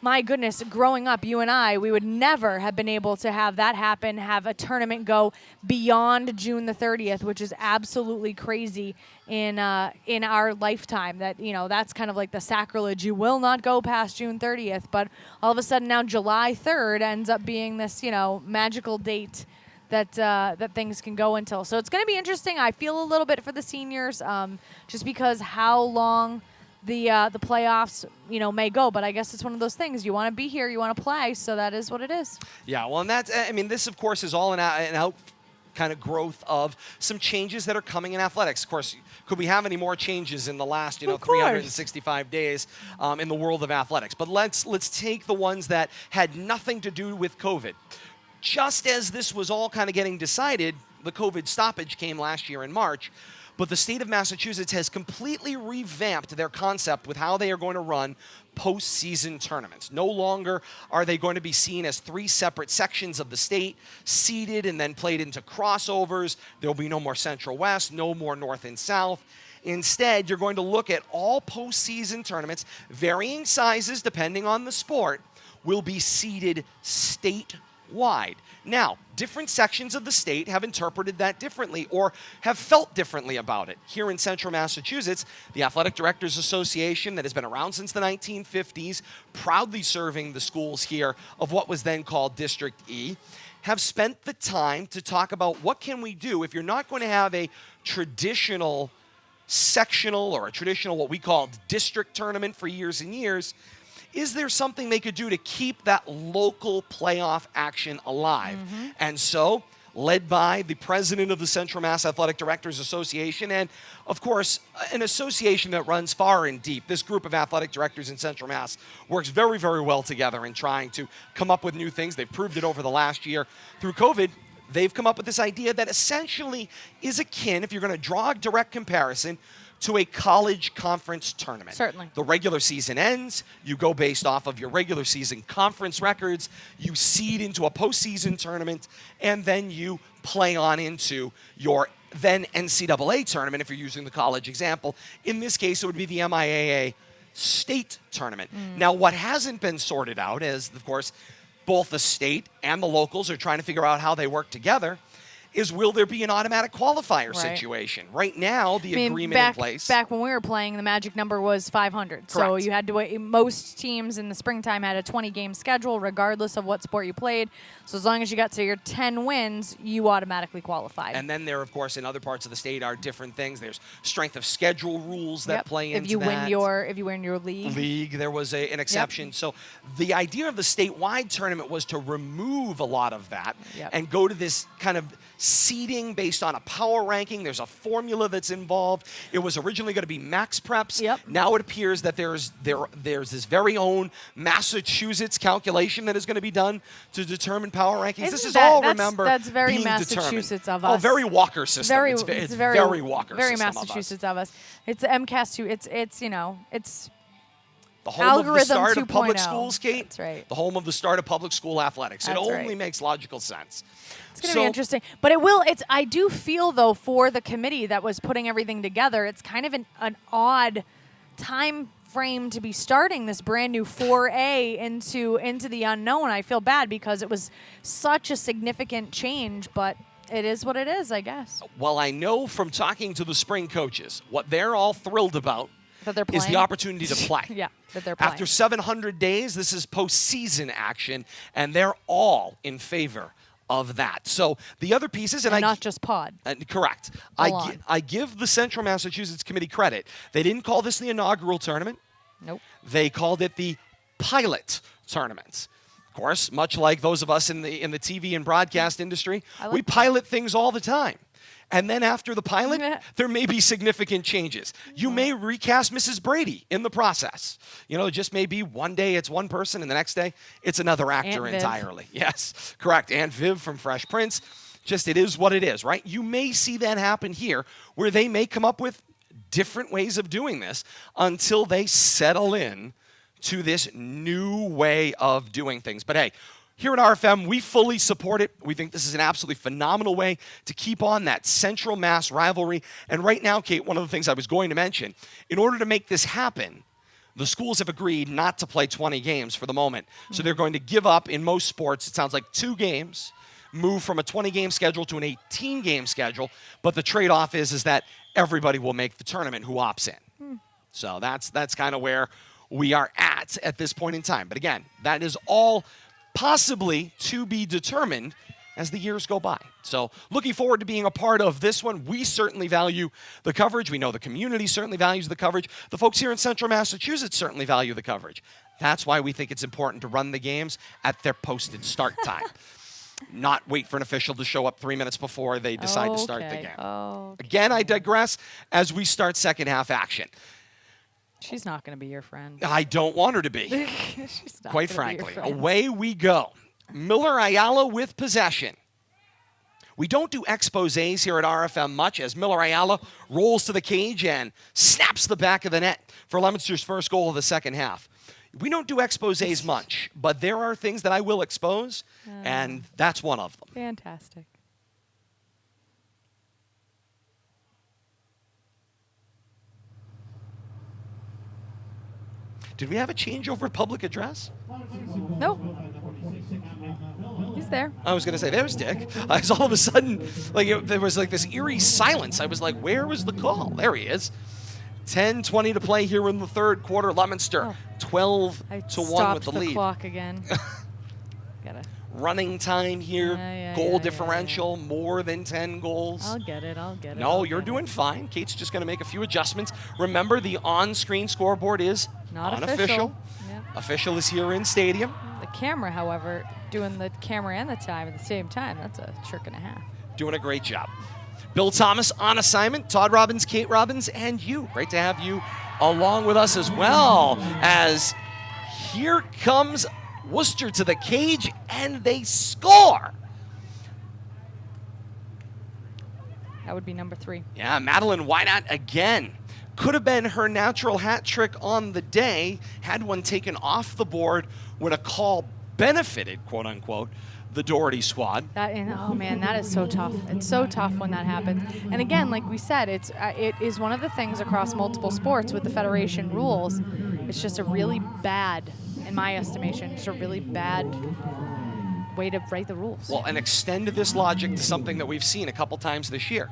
B: my goodness, growing up, you and I, we would never have been able to have that happen, have a tournament go beyond June the 30th, which is absolutely crazy in our lifetime. That, that's kind of like the sacrilege. You will not go past June 30th, but all of a sudden now July 3rd ends up being this, magical date that things can go until. So it's going to be interesting. I feel a little bit for the seniors, just because how long the playoffs, may go. But I guess it's one of those things. You want to be here, you want to play, so that is what it is.
A: Yeah, well, and that's, this, of course, is all an out kind of growth of some changes that are coming in athletics. Of course, could we have any more changes in the last, 365 days in the world of athletics? But let's take the ones that had nothing to do with COVID. Just as this was all kind of getting decided, the COVID stoppage came last year in March. But the state of Massachusetts has completely revamped their concept with how they are going to run postseason tournaments. No longer are they going to be seen as three separate sections of the state, seeded and then played into crossovers. There will be no more Central-West, no more North and South. Instead, you're going to look at all postseason tournaments, varying sizes depending on the sport, will be seeded statewide. Now, different sections of the state have interpreted that differently or have felt differently about it. Here in Central Massachusetts, the Athletic Directors Association, that has been around since the 1950s, proudly serving the schools here of what was then called District E, have spent the time to talk about what can we do if you're not going to have a traditional sectional or a traditional what we called district tournament for years and years. Is there something they could do to keep that local playoff action alive? Mm-hmm. And so, led by the president of the Central Mass Athletic Directors Association, and of course, an association that runs far and deep. This group of athletic directors in Central Mass works very, very well together in trying to come up with new things. They've proved it over the last year. Through COVID, they've come up with this idea that essentially is akin, if you're going to draw a direct comparison, to a college conference tournament.
B: Certainly.
A: The regular season ends, you go based off of your regular season conference records, you seed into a postseason tournament, and then you play on into your then NCAA tournament if you're using the college example. In this case, it would be the MIAA state tournament. Now, what hasn't been sorted out is, of course, both the state and the locals are trying to figure out how they work together, is will there be an automatic qualifier situation? Right now, the agreement in place.
B: Back when we were playing, the magic number was 500. So you had to wait. Most teams in the springtime had a 20-game schedule, regardless of what sport you played. So as long as you got to your 10 wins, you automatically qualified.
A: And then there, of course, in other parts of the state are different things. There's strength of schedule rules that play into that.
B: If you win your league.
A: There was an exception. So the idea of the statewide tournament was to remove a lot of that and go to this kind of seeding based on a power ranking. There's a formula that's involved. It was originally going to be max preps. Now it appears that there's this very own Massachusetts calculation that is going to be done to determine power rankings. This is all, remember,
B: that's very
A: being
B: Massachusetts
A: determined.
B: of us.
A: Oh, very Walker system.
B: It's
A: very Walker
B: very
A: system
B: Massachusetts of us. It's the MCAS too. It's
A: the home
B: algorithm
A: of the start
B: 2.0.
A: of public schools, Kate.
B: That's right.
A: The home of the start of public school athletics.
B: That's
A: it only
B: right.
A: makes logical sense.
B: It's going to be interesting. But it will. I do feel, though, for the committee that was putting everything together, it's kind of an odd time frame to be starting this brand new 4A into the unknown. I feel bad because it was such a significant change, but it is what it is, I guess.
A: Well, I know from talking to the spring coaches, what they're all thrilled about is the opportunity to play.
B: That they're playing.
A: After 700 days, this is postseason action, and they're all in favor of that. So the other pieces,
B: and not just pod.
A: Correct. I give the Central Massachusetts Committee credit. They didn't call this the inaugural tournament.
B: Nope.
A: They called it the pilot tournament. Of course, much like those of us in the TV and broadcast industry, we pilot things all the time. And then after the pilot, there may be significant changes. You may recast Mrs. Brady in the process. It just may be one day it's one person and the next day it's another actor entirely. Yes, correct. Aunt Viv from Fresh Prince. Just it is what it is, right? You may see that happen here where they may come up with different ways of doing this until they settle in to this new way of doing things. But hey, here at RFM, we fully support it. We think this is an absolutely phenomenal way to keep on that Central Mass rivalry. And right now, Kate, one of the things I was going to mention, in order to make this happen, the schools have agreed not to play 20 games for the moment. So they're going to give up, in most sports, it sounds like 2 games, move from a 20-game schedule to an 18-game schedule. But the trade-off is that everybody will make the tournament who opts in. So that's kind of where we are at this point in time. But again, that is all possibly to be determined as the years go by. So looking forward to being a part of this one. We certainly value the coverage. We know the community certainly values the coverage. The folks here in Central Massachusetts certainly value the coverage. That's why we think it's important to run the games at their posted start time. Not wait for an official to show up 3 minutes before they decide to start the game. Again, I digress as we start second half action.
B: She's not going to be your friend.
A: I don't want her to be.
B: She's not
A: Quite frankly. Away we go. Miller Ayala with possession. We don't do exposés here at RFM much as Miller Ayala rolls to the cage and snaps the back of the net for Leominster's first goal of the second half. We don't do exposés much, but there are things that I will expose, and that's one of them.
B: Fantastic.
A: Did we have a changeover public address?
B: Nope. He's there.
A: I was going to say, there's Dick. I was all of a sudden, there was this eerie silence. I was like, where was the call? There he is. 10:20 to play here in the third quarter. Leominster, 12-1 with the lead.
B: Stopped the clock again.
A: Running time here, goal differential, more than 10 goals.
B: I'll get it.
A: No, you're doing fine. Kate's just going to make a few adjustments. Remember, the on-screen scoreboard is
B: not
A: unofficial.
B: Yep.
A: Official is here in stadium.
B: The camera, however, doing the camera and the time at the same time, that's a trick and a half.
A: Doing a great job. Bill Thomas on assignment, Todd Robbins, Kate Robbins, and you. Great to have you along with us as well, as here comes Worcester to the cage, and they score.
B: That would be number 3.
A: Yeah, Madeline Wynot again. Could have been her natural hat trick on the day, had one taken off the board when a call benefited, quote unquote, the Doherty squad.
B: Oh man, that is so tough. It's so tough when that happens. And again, like we said, it is one of the things across multiple sports with the federation rules It's just a really bad, in my estimation, just a really bad way to write the rules.
A: Well, and extend this logic to something that we've seen a couple times this year.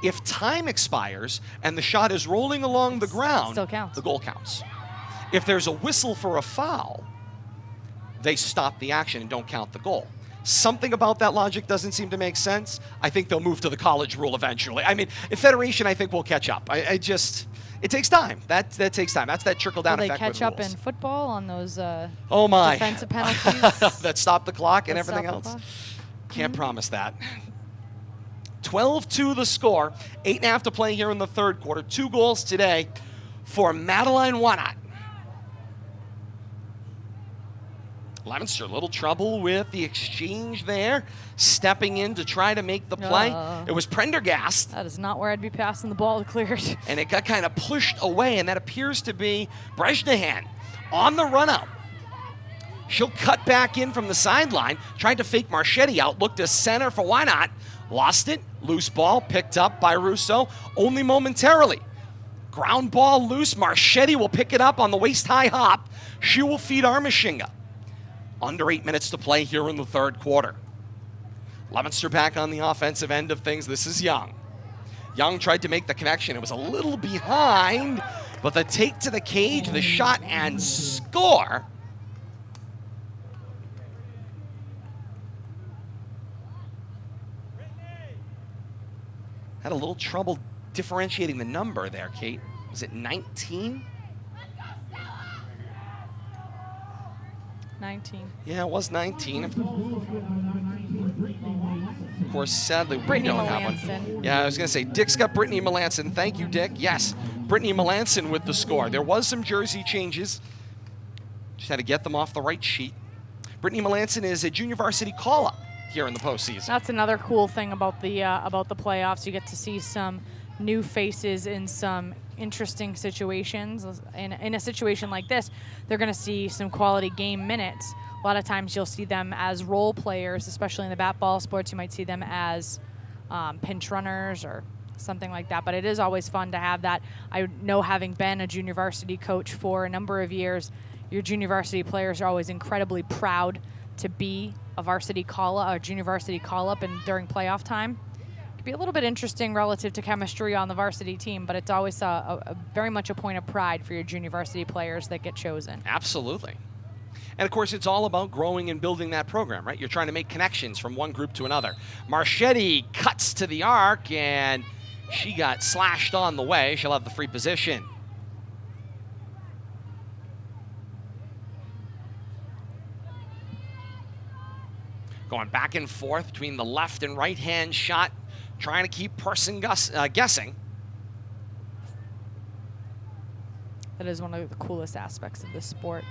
A: If time expires and the shot is rolling along the ground,
B: still counts.
A: The goal counts. If there's a whistle for a foul, they stop the action and don't count the goal. Something about that logic doesn't seem to make sense. I think they'll move to the college rule eventually. I mean, in Federation, I think we'll catch up. It takes time. That takes time. That's that trickle-down effect.
B: Will they catch up
A: rules.
B: in football on those
A: defensive
B: defensive penalties?
A: that stop the clock and
B: That
A: everything
B: stop the
A: else?
B: clock?
A: Can't promise that. 12-2 the score. 8.5 to play here in the third quarter. 2 goals today for Madeline Wachusett. Leominster, little trouble with the exchange there, stepping in to try to make the play. It was Prendergast.
B: That is not where I'd be passing the ball cleared.
A: And it got kind of pushed away, and that appears to be Brezhnehan on the run out. She'll cut back in from the sideline, tried to fake Marchetti out, looked to center for why not. Lost it, loose ball, picked up by Russo, only momentarily. Ground ball loose, Marchetti will pick it up on the waist-high hop. She will feed Armashinga. Under 8 minutes to play here in the third quarter. Leominster back on the offensive end of things. This is Young. Young tried to make the connection. It was a little behind, but the take to the cage, the shot, and score. Had a little trouble differentiating the number there, Kate. Was it 19?
B: 19.
A: Yeah, it was 19. Of course, sadly, we
B: Brittany
A: don't have
B: Melanson.
A: one. Yeah, I was going to say, Dick's got Brittany Melanson. Thank you, Dick. Yes, Brittany Melanson with the score. There was some jersey changes. Just had to get them off the right sheet. Brittany Melanson is a junior varsity call-up here in the postseason.
B: That's another cool thing about the playoffs. You get to see some new faces in some interesting situations. In a situation like this, they're going to see some quality game minutes. A lot of times you'll see them as role players, especially in the bat ball sports. You might see them as pinch runners or something like that. But it is always fun to have that. I know, having been a junior varsity coach for a number of years, your junior varsity players are always incredibly proud to be a varsity call-up, a junior varsity call-up, and during playoff time. Be a little bit interesting relative to chemistry on the varsity team, but it's always a very much a point of pride for your junior varsity players that get chosen.
A: Absolutely. And of course, it's all about growing and building that program, right? You're trying to make connections from one group to another. Marchetti cuts to the arc, and she got slashed on the way. She'll have the free position. Going back and forth between the left and right hand shot, trying to keep person guessing.
B: That is one of the coolest aspects of this sport.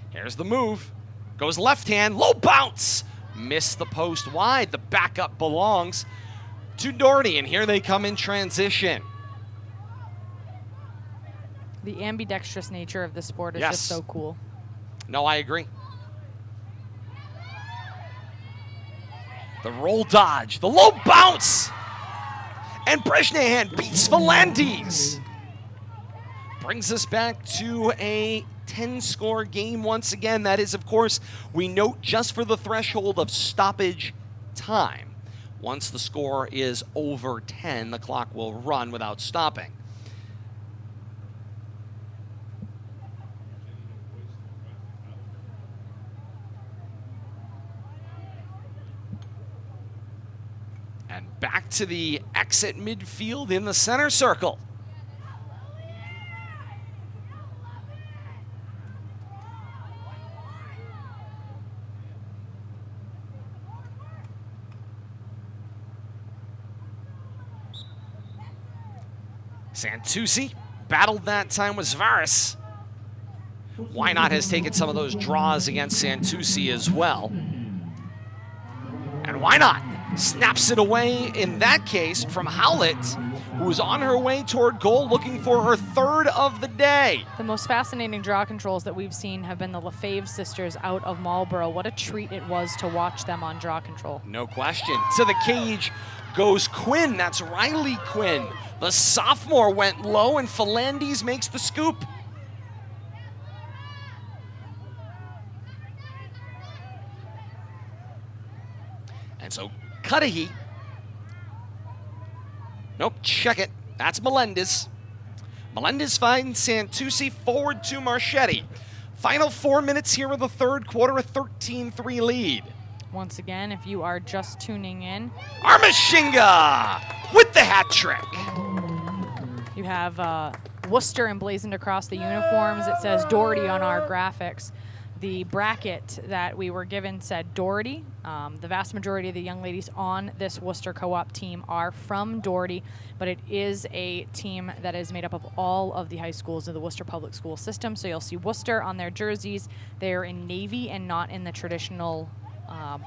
A: Here's the move. Goes left hand, low bounce. Missed the post wide. The backup belongs to Doherty, and here they come in transition.
B: The ambidextrous nature of this sport is
A: Yes.
B: just so cool.
A: No, I agree. The roll dodge, the low bounce. And Brezhnehan beats Volandis. Brings us back to a 10-score game once again. That is, of course, we note just for the threshold of stoppage time. Once the score is over 10, the clock will run without stopping. And back to the exit midfield in the center circle. Santucci battled that time with Zvaris. Why Not has taken some of those draws against Santucci as well. And Why Not snaps it away, in that case, from Howlett, who was on her way toward goal looking for her third of the day.
B: The most fascinating draw controls that we've seen have been the Lefebvre sisters out of Marlborough. What a treat it was to watch them on draw control.
A: No question. To the cage goes Quinn. That's Riley Quinn. The sophomore went low, and Volandis makes the scoop. And so Cudahy. Nope, check it. That's Melendez. Melendez finds Santucci forward to Marchetti. Final 4 minutes here of the third quarter, a 13-3 lead.
B: Once again, if you are just tuning in,
A: Armashinga with the hat trick.
B: you have Worcester emblazoned across the uniforms. It says Doherty on our graphics. The bracket that we were given said Doherty. The vast majority of the young ladies on this Worcester co-op team are from Doherty, but it is a team that is made up of all of the high schools of the Worcester public school system. So you'll see Worcester on their jerseys. They're in navy and not in the traditional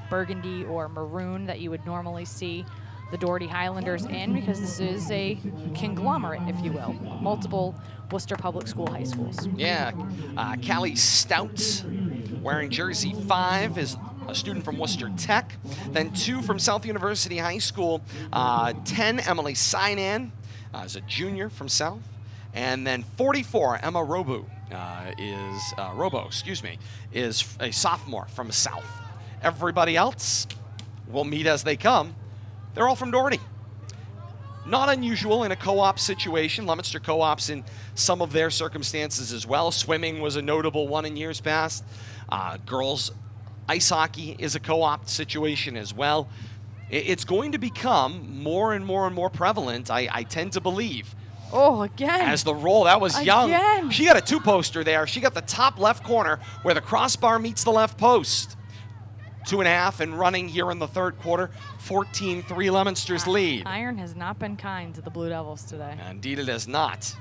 B: burgundy or maroon that you would normally see the Doherty Highlanders in, because this is a conglomerate, if you will, multiple Worcester public school high schools.
A: Yeah, Callie Stout wearing jersey 5 is a student from Worcester Tech. Then 2 from South University High School. 10, Emily Sinan is a junior from South. And then 44, Emma Robo is a sophomore from South. Everybody else will meet as they come. They're all from Doherty. Not unusual in a co-op situation. Leominster co-ops in some of their circumstances as well. Swimming was a notable one in years past. Girls ice hockey is a co-op situation as well. It's going to become more and more and more prevalent, I tend to believe.
B: Oh, again.
A: As the roll, that was young.
B: Again.
A: She got a 2-poster there. She got the top left corner where the crossbar meets the left post. 2.5 and running here in the third quarter. 14-3 Leominster's lead.
B: Iron has not been kind to the Blue Devils today.
A: Indeed it has not.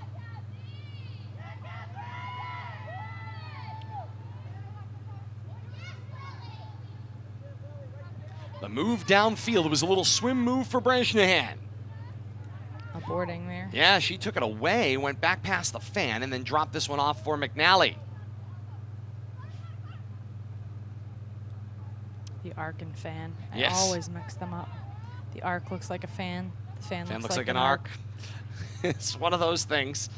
A: The move downfield was a little swim move for Brezhnehan.
B: A boarding there.
A: Yeah, she took it away, went back past the fan, and then dropped this one off for McNally.
B: The arc and fan.
A: Yes.
B: I always mix them up. The arc looks like a fan. The fan
A: Looks like an arc. It's one of those things.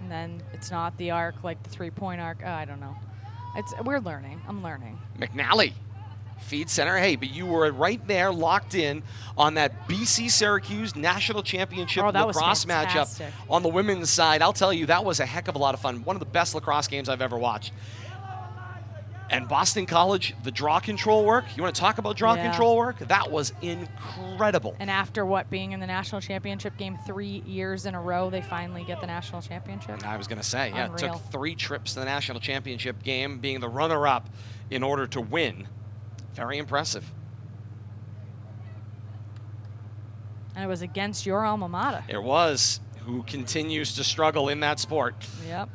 B: And then it's not the arc like the three-point arc. I don't know. We're learning. I'm learning.
A: McNally, feed center. Hey, but you were right there, locked in on that BC Syracuse National Championship lacrosse matchup on the women's side. I'll tell you, that was a heck of a lot of fun. One of the best lacrosse games I've ever watched. And Boston College, the draw control work. You want to talk about draw control work? That was incredible.
B: And after being in the national championship game 3 years in a row, they finally get the national championship.
A: I was going to say, yeah,
B: Unreal.
A: it took 3 trips to the national championship game, being the runner-up in order to win. Very impressive.
B: And it was against your alma mater.
A: It was, who continues to struggle in that sport.
B: Yep.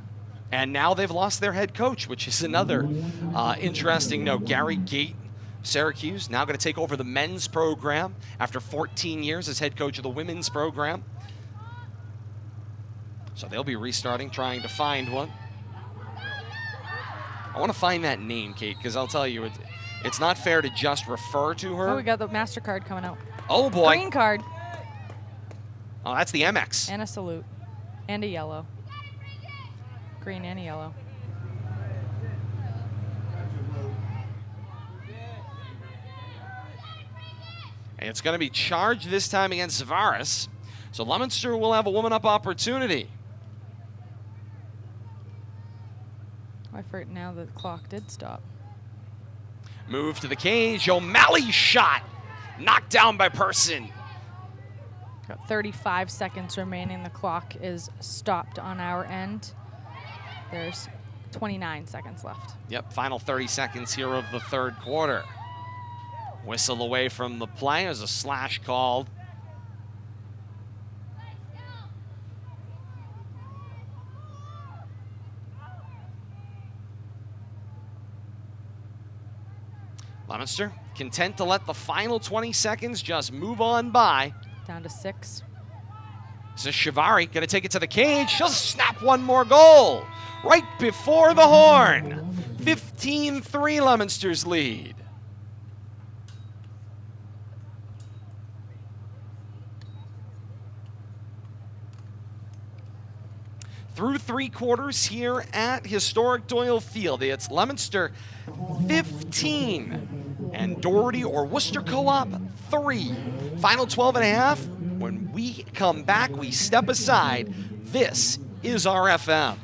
A: And now they've lost their head coach, which is another interesting note. Gary Gate, Syracuse, now going to take over the men's program after 14 years as head coach of the women's program. So they'll be restarting, trying to find one. I want to find that name, Kate, because I'll tell you, it's not fair to just refer to her.
B: Oh, we got the MasterCard coming out.
A: Oh, boy.
B: Green card.
A: Oh, that's the MX.
B: And a salute. And a yellow. Green and yellow.
A: And it's going to be charged this time against Zavaris. So Leominster will have a woman-up opportunity.
B: I forget now the clock did stop.
A: Move to the cage. O'Malley shot. Knocked down by Person.
B: Got 35 seconds remaining. The clock is stopped on our end. There's 29 seconds left.
A: Yep, final 30 seconds here of the third quarter. Whistle away from the play. There's a slash called. Leominster content to let the final 20 seconds just move on by.
B: Down to 6.
A: This is Shivari, gonna take it to the cage. She'll snap one more goal right before the horn. 15-3 Leominster's lead. Through 3 quarters here at historic Doyle Field. It's Leominster 15 and Doherty or Worcester Co-op 3. Final 12.5. When we come back, we step aside. This is RFM.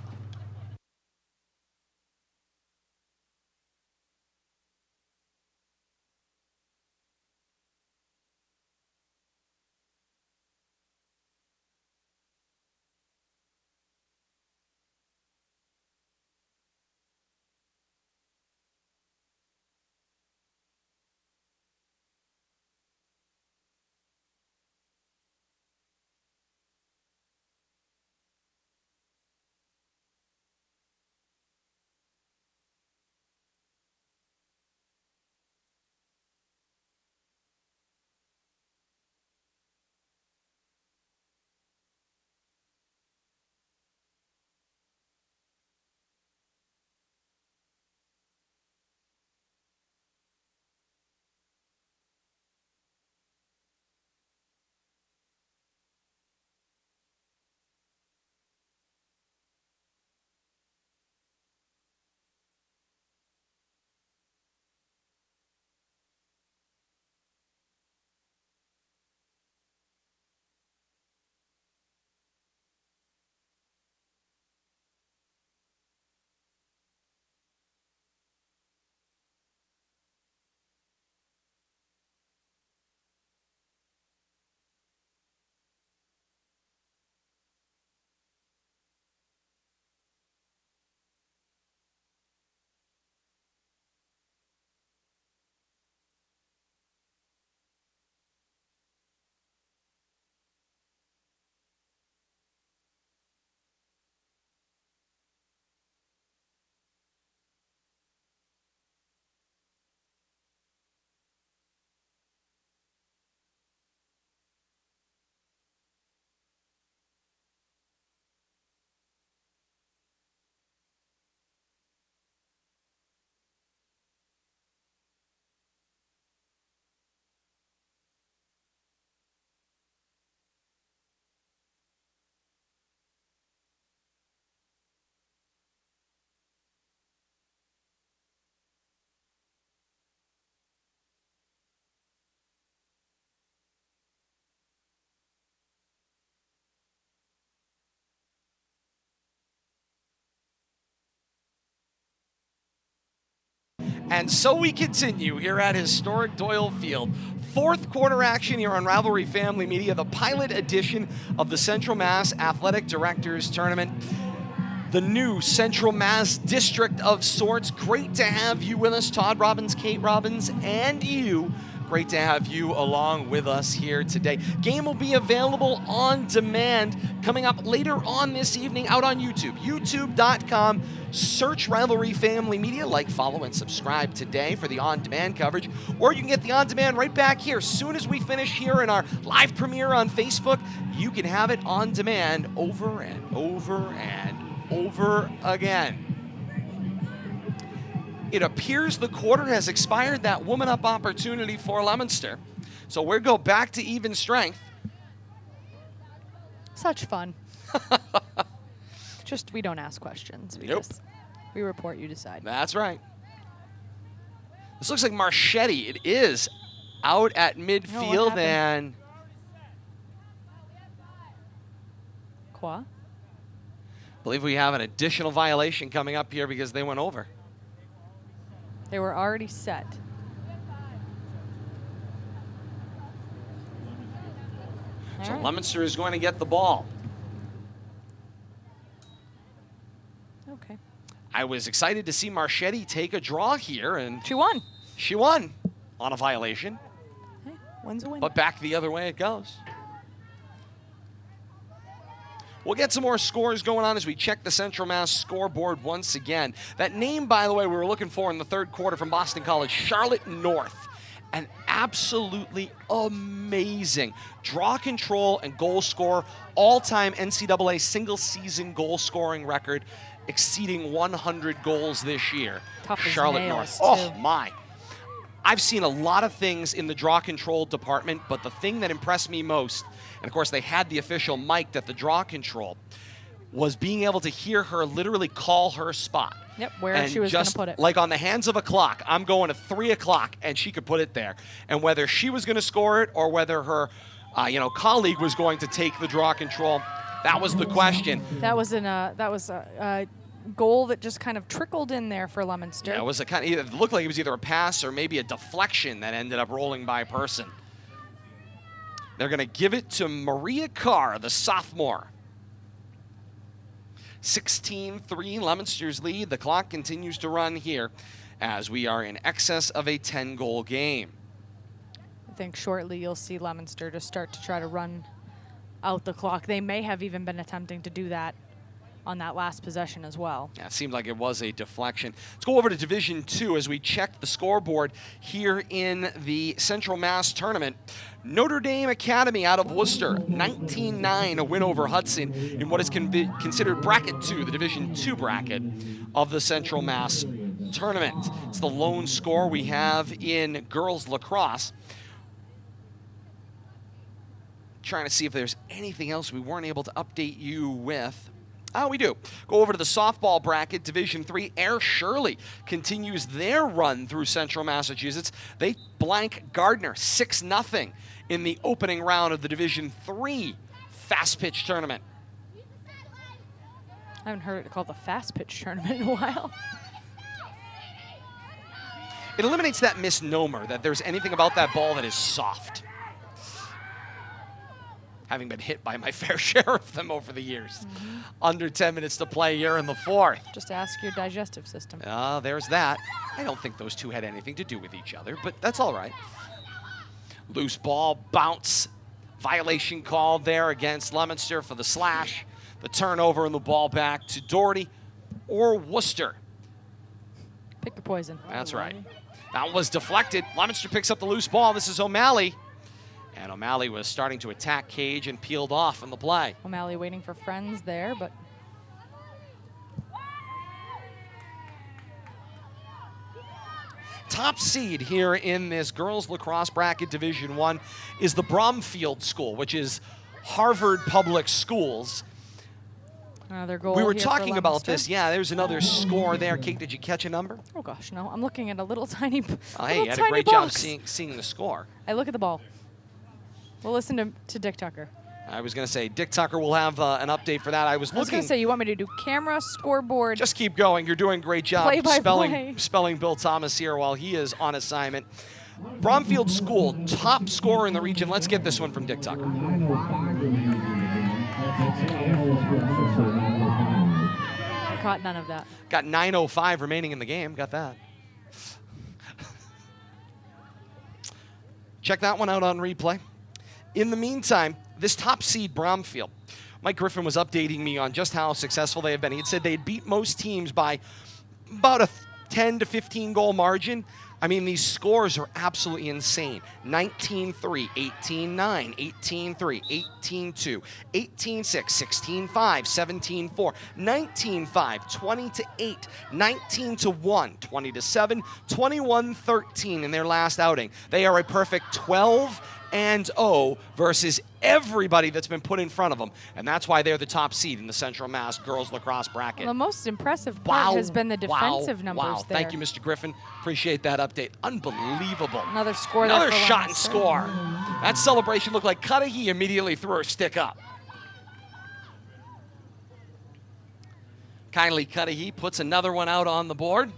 A: And so we continue here at historic Doyle Field. Fourth quarter action here on Rivalry Family Media, the pilot edition of the Central Mass Athletic Directors Tournament. The new Central Mass District of sorts. Great to have you with us, Todd Robbins, Kate Robbins, and you. Great to have you along with us here today. Game will be available on demand coming up later on this evening out on YouTube. YouTube.com. Search Rivalry Family Media. Like, follow, and subscribe today for the on-demand coverage. Or you can get the on-demand right back here. As soon as we finish here in our live premiere on Facebook, you can have it on demand over and over and over again. It appears the quarter has expired, that woman up opportunity for Leominster. So we go back to even strength.
B: Such fun. Just, we don't ask questions. We report, you decide.
A: That's right. This looks like Marchetti. It is out at midfield and...
B: Qua?
A: I believe we have an additional violation coming up here because they went over.
B: They were already set.
A: So Leominster is going to get the ball.
B: Okay.
A: I was excited to see Marchetti take a draw here, and
B: She won.
A: she won on a violation,
B: Hey, win's a win.
A: but back the other way it goes. We'll get some more scores going on as we check the Central Mass scoreboard once again. That name, by the way, we were looking for in the third quarter from Boston College, Charlotte North. An absolutely amazing draw control and goal scorer, all-time NCAA single-season goal-scoring record, exceeding 100 goals this year.
B: Tough as
A: Charlotte
B: nails,
A: North. Oh,
B: too.
A: my. I've seen a lot of things in the draw control department, but the thing that impressed me most, and of course they had the official mic'd at the draw control, was being able to hear her literally call her spot.
B: Yep, where
A: and
B: she was going to
A: just
B: put it.
A: like on the hands of a clock, I'm going to 3 o'clock, and she could put it there. And whether she was going to score it or whether her, colleague was going to take the draw control, that was the question.
B: That was a goal that just kind of trickled in there for Leominster.
A: Yeah, it looked like it was either a pass or maybe a deflection that ended up rolling by a person. They're going to give it to Maria Carr, the sophomore. 16-3, Leominster's lead. The clock continues to run here as we are in excess of a 10-goal game.
B: I think shortly you'll see Leominster just start to try to run out the clock. They may have even been attempting to do that on that last possession as well.
A: Yeah, it seemed like it was a deflection. Let's go over to Division II as we check the scoreboard here in the Central Mass tournament. Notre Dame Academy out of Worcester, 19-9, a win over Hudson in what is considered bracket 2, the Division II bracket of the Central Mass tournament. It's the lone score we have in girls lacrosse. Trying to see if there's anything else we weren't able to update you with. Oh, we do. Go over to the softball bracket, Division III. Air Shirley continues their run through Central Massachusetts. They blank Gardner 6-0 in the opening round of the Division III fast pitch tournament.
B: I haven't heard it called the fast pitch tournament in a while.
A: It eliminates that misnomer that there's anything about that ball that is soft. Having been hit by my fair share of them over the years. Mm-hmm. Under 10 minutes to play here in the fourth.
B: Just ask your digestive system.
A: There's that. I don't think those two had anything to do with each other, but that's all right. Loose ball, bounce, violation called there against Leominster for the slash. The turnover and the ball back to Doherty or Worcester.
B: Pick your poison.
A: That's right. That was deflected. Leominster picks up the loose ball. This is O'Malley. And O'Malley was starting to attack Cage and peeled off in the play.
B: O'Malley waiting for friends there, but
A: top seed here in this girls lacrosse bracket Division I is the Bromfield School, which is Harvard Public Schools.
B: Another goal.
A: We were
B: here
A: talking
B: for
A: about
B: Leominster.
A: this. Yeah, there's another score there. Kate, did you catch a number?
B: Oh gosh, no. I'm looking at a little tiny.
A: Oh, hey, you had a great
B: box.
A: job seeing the score.
B: I look at the ball. We'll listen to Dick Tucker.
A: I was going to say, Dick Tucker will have an update for that. I was
B: going to say, you want me to do camera, scoreboard?
A: Just keep going. You're doing a great job spelling Bill Thomas here while he is on assignment. Bromfield School, top scorer in the region. Let's get this one from Dick Tucker.
B: I caught none of that.
A: Got 9:05 remaining in the game. Got that. Check that one out on replay. In the meantime, this top seed Bromfield, Mike Griffin was updating me on just how successful they have been. He had said they had beat most teams by about a 10 to 15 goal margin. I mean, these scores are absolutely insane. 19-3, 18-9, 18-3, 18-2, 18-6, 16-5, 17-4, 19-5, 20-8, 19-1, 20-7, 21-13 in their last outing. They are a perfect 12-0 versus everybody that's been put in front of them, and that's why they're the top seed in the Central Mass girls lacrosse bracket.
B: Well, the most impressive part has been the defensive numbers there.
A: Thank you, Mr. Griffin. Appreciate that update. Unbelievable.
B: Another score.
A: Another shot and score. That celebration looked like Cudahy immediately threw her stick up. Kylie Cudahy puts another one out on the board.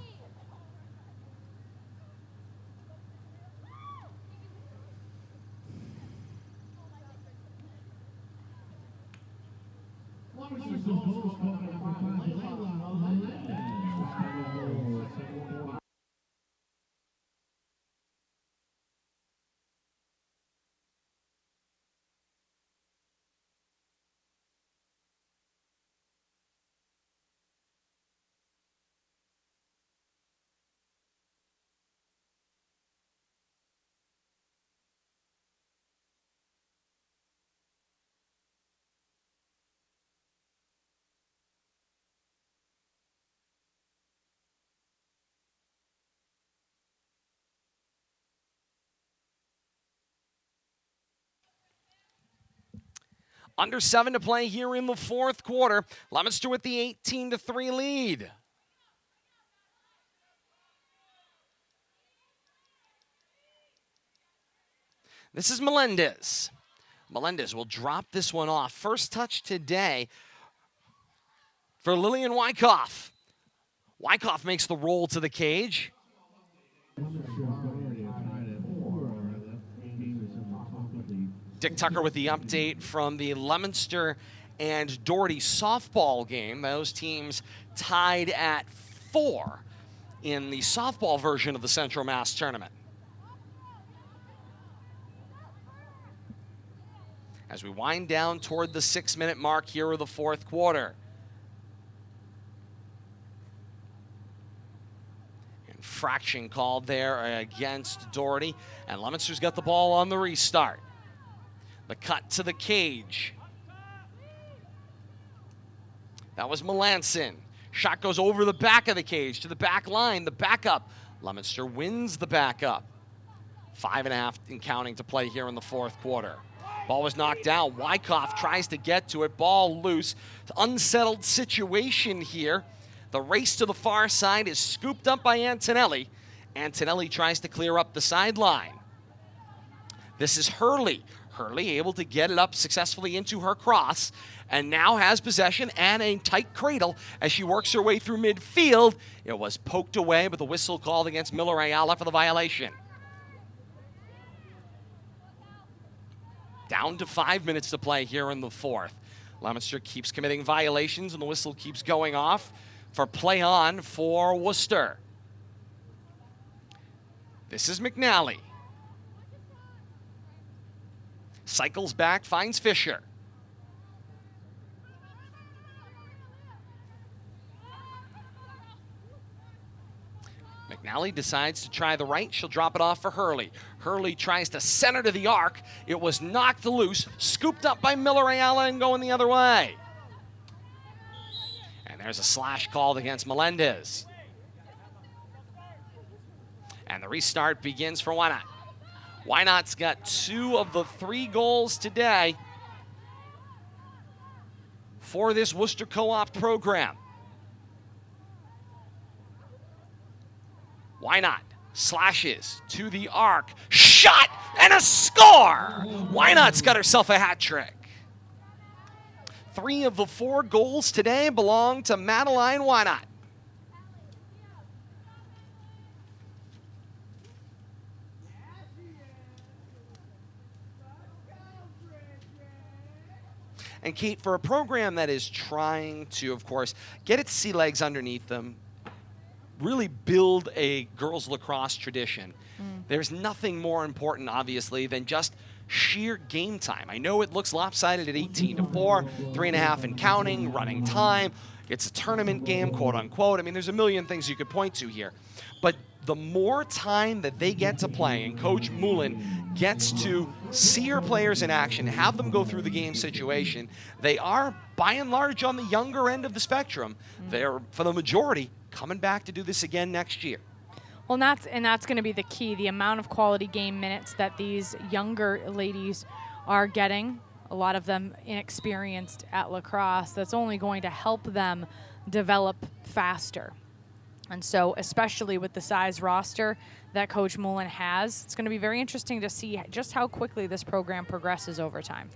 A: Under 7 to play here in the fourth quarter. Leominster with the 18-3 lead. This is Melendez. Melendez will drop this one off. First touch today for Lillian Wyckoff. Wyckoff makes the roll to the cage. Dick Tucker with the update from the Leominster and Doherty softball game. Those teams tied at 4 in the softball version of the Central Mass tournament. As we wind down toward the 6-minute mark here of the fourth quarter. Infraction called there against Doherty, and Leominster's got the ball on the restart. The cut to the cage. That was Melanson. Shot goes over the back of the cage to the back line, the backup. Leominster wins the backup. 5.5 and counting to play here in the fourth quarter. Ball was knocked down. Wyckoff tries to get to it. Ball loose. Unsettled situation here. The race to the far side is scooped up by Antonelli. Antonelli tries to clear up the sideline. This is Hurley. Hurley able to get it up successfully into her cross and now has possession and a tight cradle as she works her way through midfield. It was poked away, but the whistle called against Miller Ayala for the violation. Down to 5 minutes to play here in the fourth. Leominster keeps committing violations, and the whistle keeps going off for play on for Worcester. This is McNally. Cycles back, finds Fisher. McNally decides to try the right. She'll drop it off for Hurley. Hurley tries to center to the arc. It was knocked loose, scooped up by Miller Ayala and going the other way. And there's a slash called against Melendez. And the restart begins for Wynot. Wynot's got 2 of the 3 goals today for this Worcester Co-op program. Wynot slashes to the arc. Shot and a score! Wynot's got herself a hat trick. 3 of the 4 goals today belong to Madeline Wynot. And Kate, for a program that is trying to, of course, get its sea legs underneath them, really build a girls lacrosse tradition, there's nothing more important, obviously, than just sheer game time. I know it looks lopsided at 18-4, 3.5 and counting, running time. It's a tournament game, quote unquote. I mean, there's a million things you could point to here. But the more time that they get to play, and Coach Moulin gets to see her players in action, have them go through the game situation, they are, by and large, on the younger end of the spectrum. They're, for the majority, coming back to do this again next year.
B: Well, and that's going to be the key, the amount of quality game minutes that these younger ladies are getting, a lot of them inexperienced at lacrosse, that's only going to help them develop faster. And so, especially with the size roster that Coach Moulin has, it's going to be very interesting to see just how quickly this program progresses over time.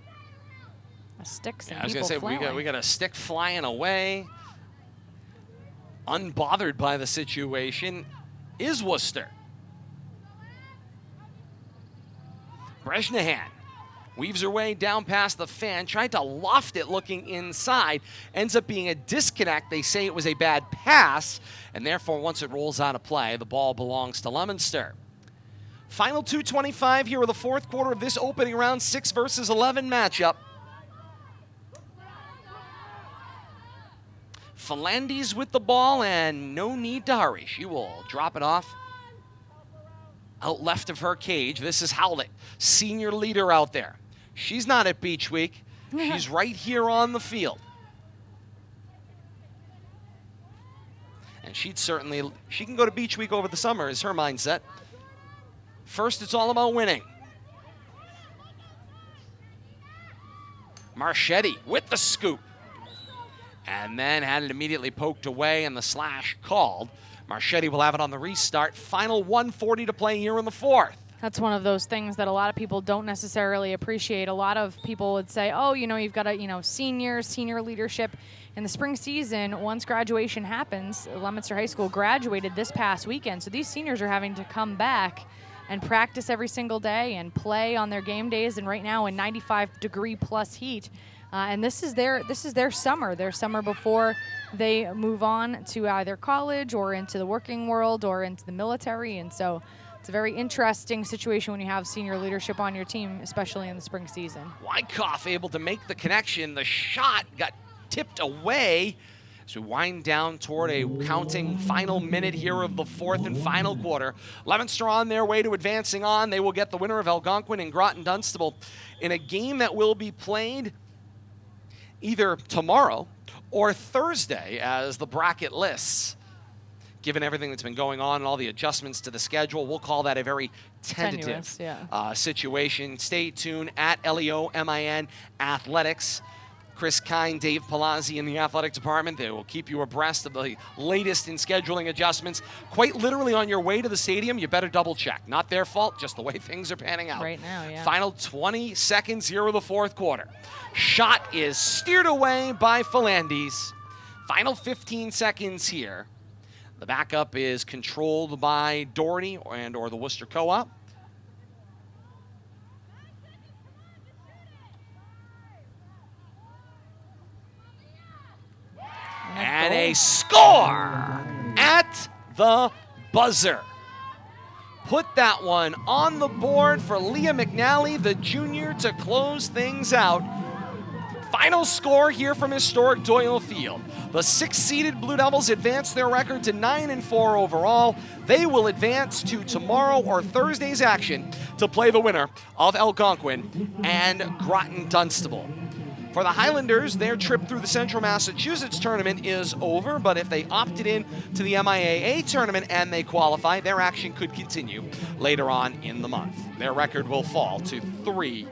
B: Sticks and
A: I was going to say, we got a stick flying away. Unbothered by the situation is Worcester. Brezhnehan weaves her way down past the fan, tried to loft it looking inside, ends up being a disconnect. They say it was a bad pass, and therefore once it rolls out of play, the ball belongs to Leominster. Final 2:25 here with the fourth quarter of this opening round 6 versus 11 matchup. Falandes with the ball, and no need to hurry. She will drop it off out left of her cage. This is Howlett, senior leader out there. She's not at Beach Week. She's right here on the field. And she can go to Beach Week over the summer is her mindset. First, it's all about winning. Marchetti with the scoop. And then had it immediately poked away and the slash called. Marchetti will have it on the restart. Final 1:40 to play here in the fourth.
B: That's one of those things that a lot of people don't necessarily appreciate. A lot of people would say, oh, you've got senior leadership. In the spring season, once graduation happens, Leominster High School graduated this past weekend. So these seniors are having to come back and practice every single day and play on their game days. And right now in 95-degree-plus heat. And this is their summer before they move on to either college or into the working world or into the military. And so it's a very interesting situation when you have senior leadership on your team, especially in the spring season.
A: Wyckoff able to make the connection. The shot got tipped away as we wind down toward a counting final minute here of the fourth and final quarter. Leominster on their way to advancing on. They will get the winner of Algonquin and Groton Dunstable in a game that will be played either tomorrow or Thursday as the bracket lists. Given everything that's been going on and all the adjustments to the schedule, we'll call that a very tentative situation. Stay tuned at LEOMIN Athletics. Chris Kine, Dave Palazzi in the athletic department. They will keep you abreast of the latest in scheduling adjustments. Quite literally on your way to the stadium, you better double check. Not their fault, just the way things are panning out.
B: Right now, yeah.
A: Final 20 seconds here of the fourth quarter. Shot is steered away by Philandes. Final 15 seconds here. The backup is controlled by Doherty or the Worcester Co-op. And a score at the buzzer. Put that one on the board for Leah McNally, the junior, to close things out. Final score here from historic Doyle Field. The 6th-seeded Blue Devils advance their record to 9-4 overall. They will advance to tomorrow or Thursday's action to play the winner of Algonquin and Groton Dunstable. For the Highlanders, their trip through the Central Massachusetts tournament is over, but if they opted in to the MIAA tournament and they qualify, their action could continue later on in the month. Their record will fall to 3-8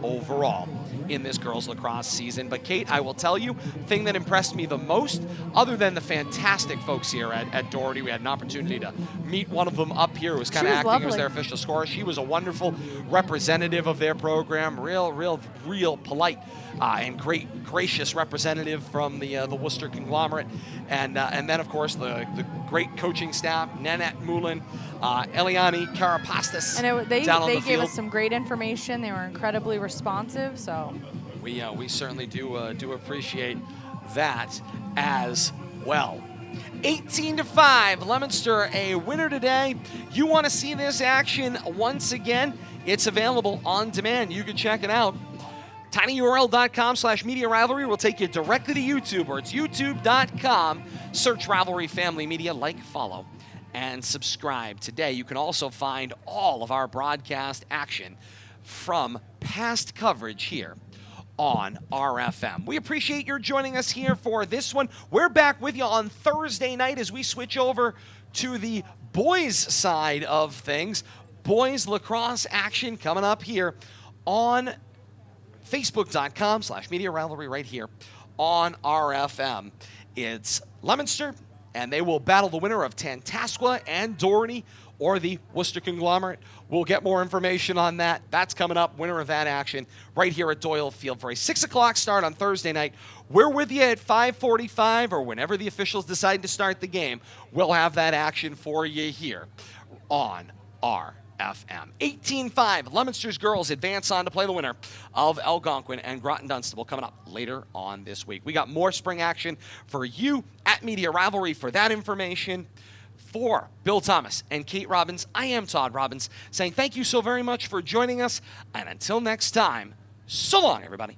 A: overall in this girls lacrosse season. But Kate, I will tell you, the thing that impressed me the most, other than the fantastic folks here at Doherty, we had an opportunity to meet one of them up here who was kind of acting as their official scorer. She was a wonderful representative of their program, real polite and gracious representative from the Worcester conglomerate. And then, of course, the great coaching staff, Nanette Moulin, Eliani Karapastas.
B: And they gave us some great information. They were incredibly responsive. So
A: we certainly do appreciate that as well. 18-5, Leominster a winner today. You want to see this action once again? It's available on demand. You can check it out. tinyurl.com/media rivalry will take you directly to YouTube, or it's youtube.com. Search Rivalry Family Media, like, follow, and subscribe today. You can also find all of our broadcast action from past coverage here on RFM. We appreciate your joining us here for this one. We're back with you on Thursday night as we switch over to the boys side of things. Boys lacrosse action coming up here on Facebook.com/media rivalry right here on RFM. It's Leominster, and they will battle the winner of Tantascwa and Doherty or the Worcester conglomerate. We'll get more information on that. That's coming up, winner of that action, right here at Doyle Field for a 6 o'clock start on Thursday night. We're with you at 5:45 or whenever the officials decide to start the game. We'll have that action for you here on RFM. 18-5, Leominster's girls advance on to play the winner of Algonquin and Groton Dunstable coming up later on this week. We got more spring action for you at Media Rivalry for that information. For Bill Thomas and Kate Robbins, I am Todd Robbins, saying thank you so very much for joining us, and until next time, so long, everybody.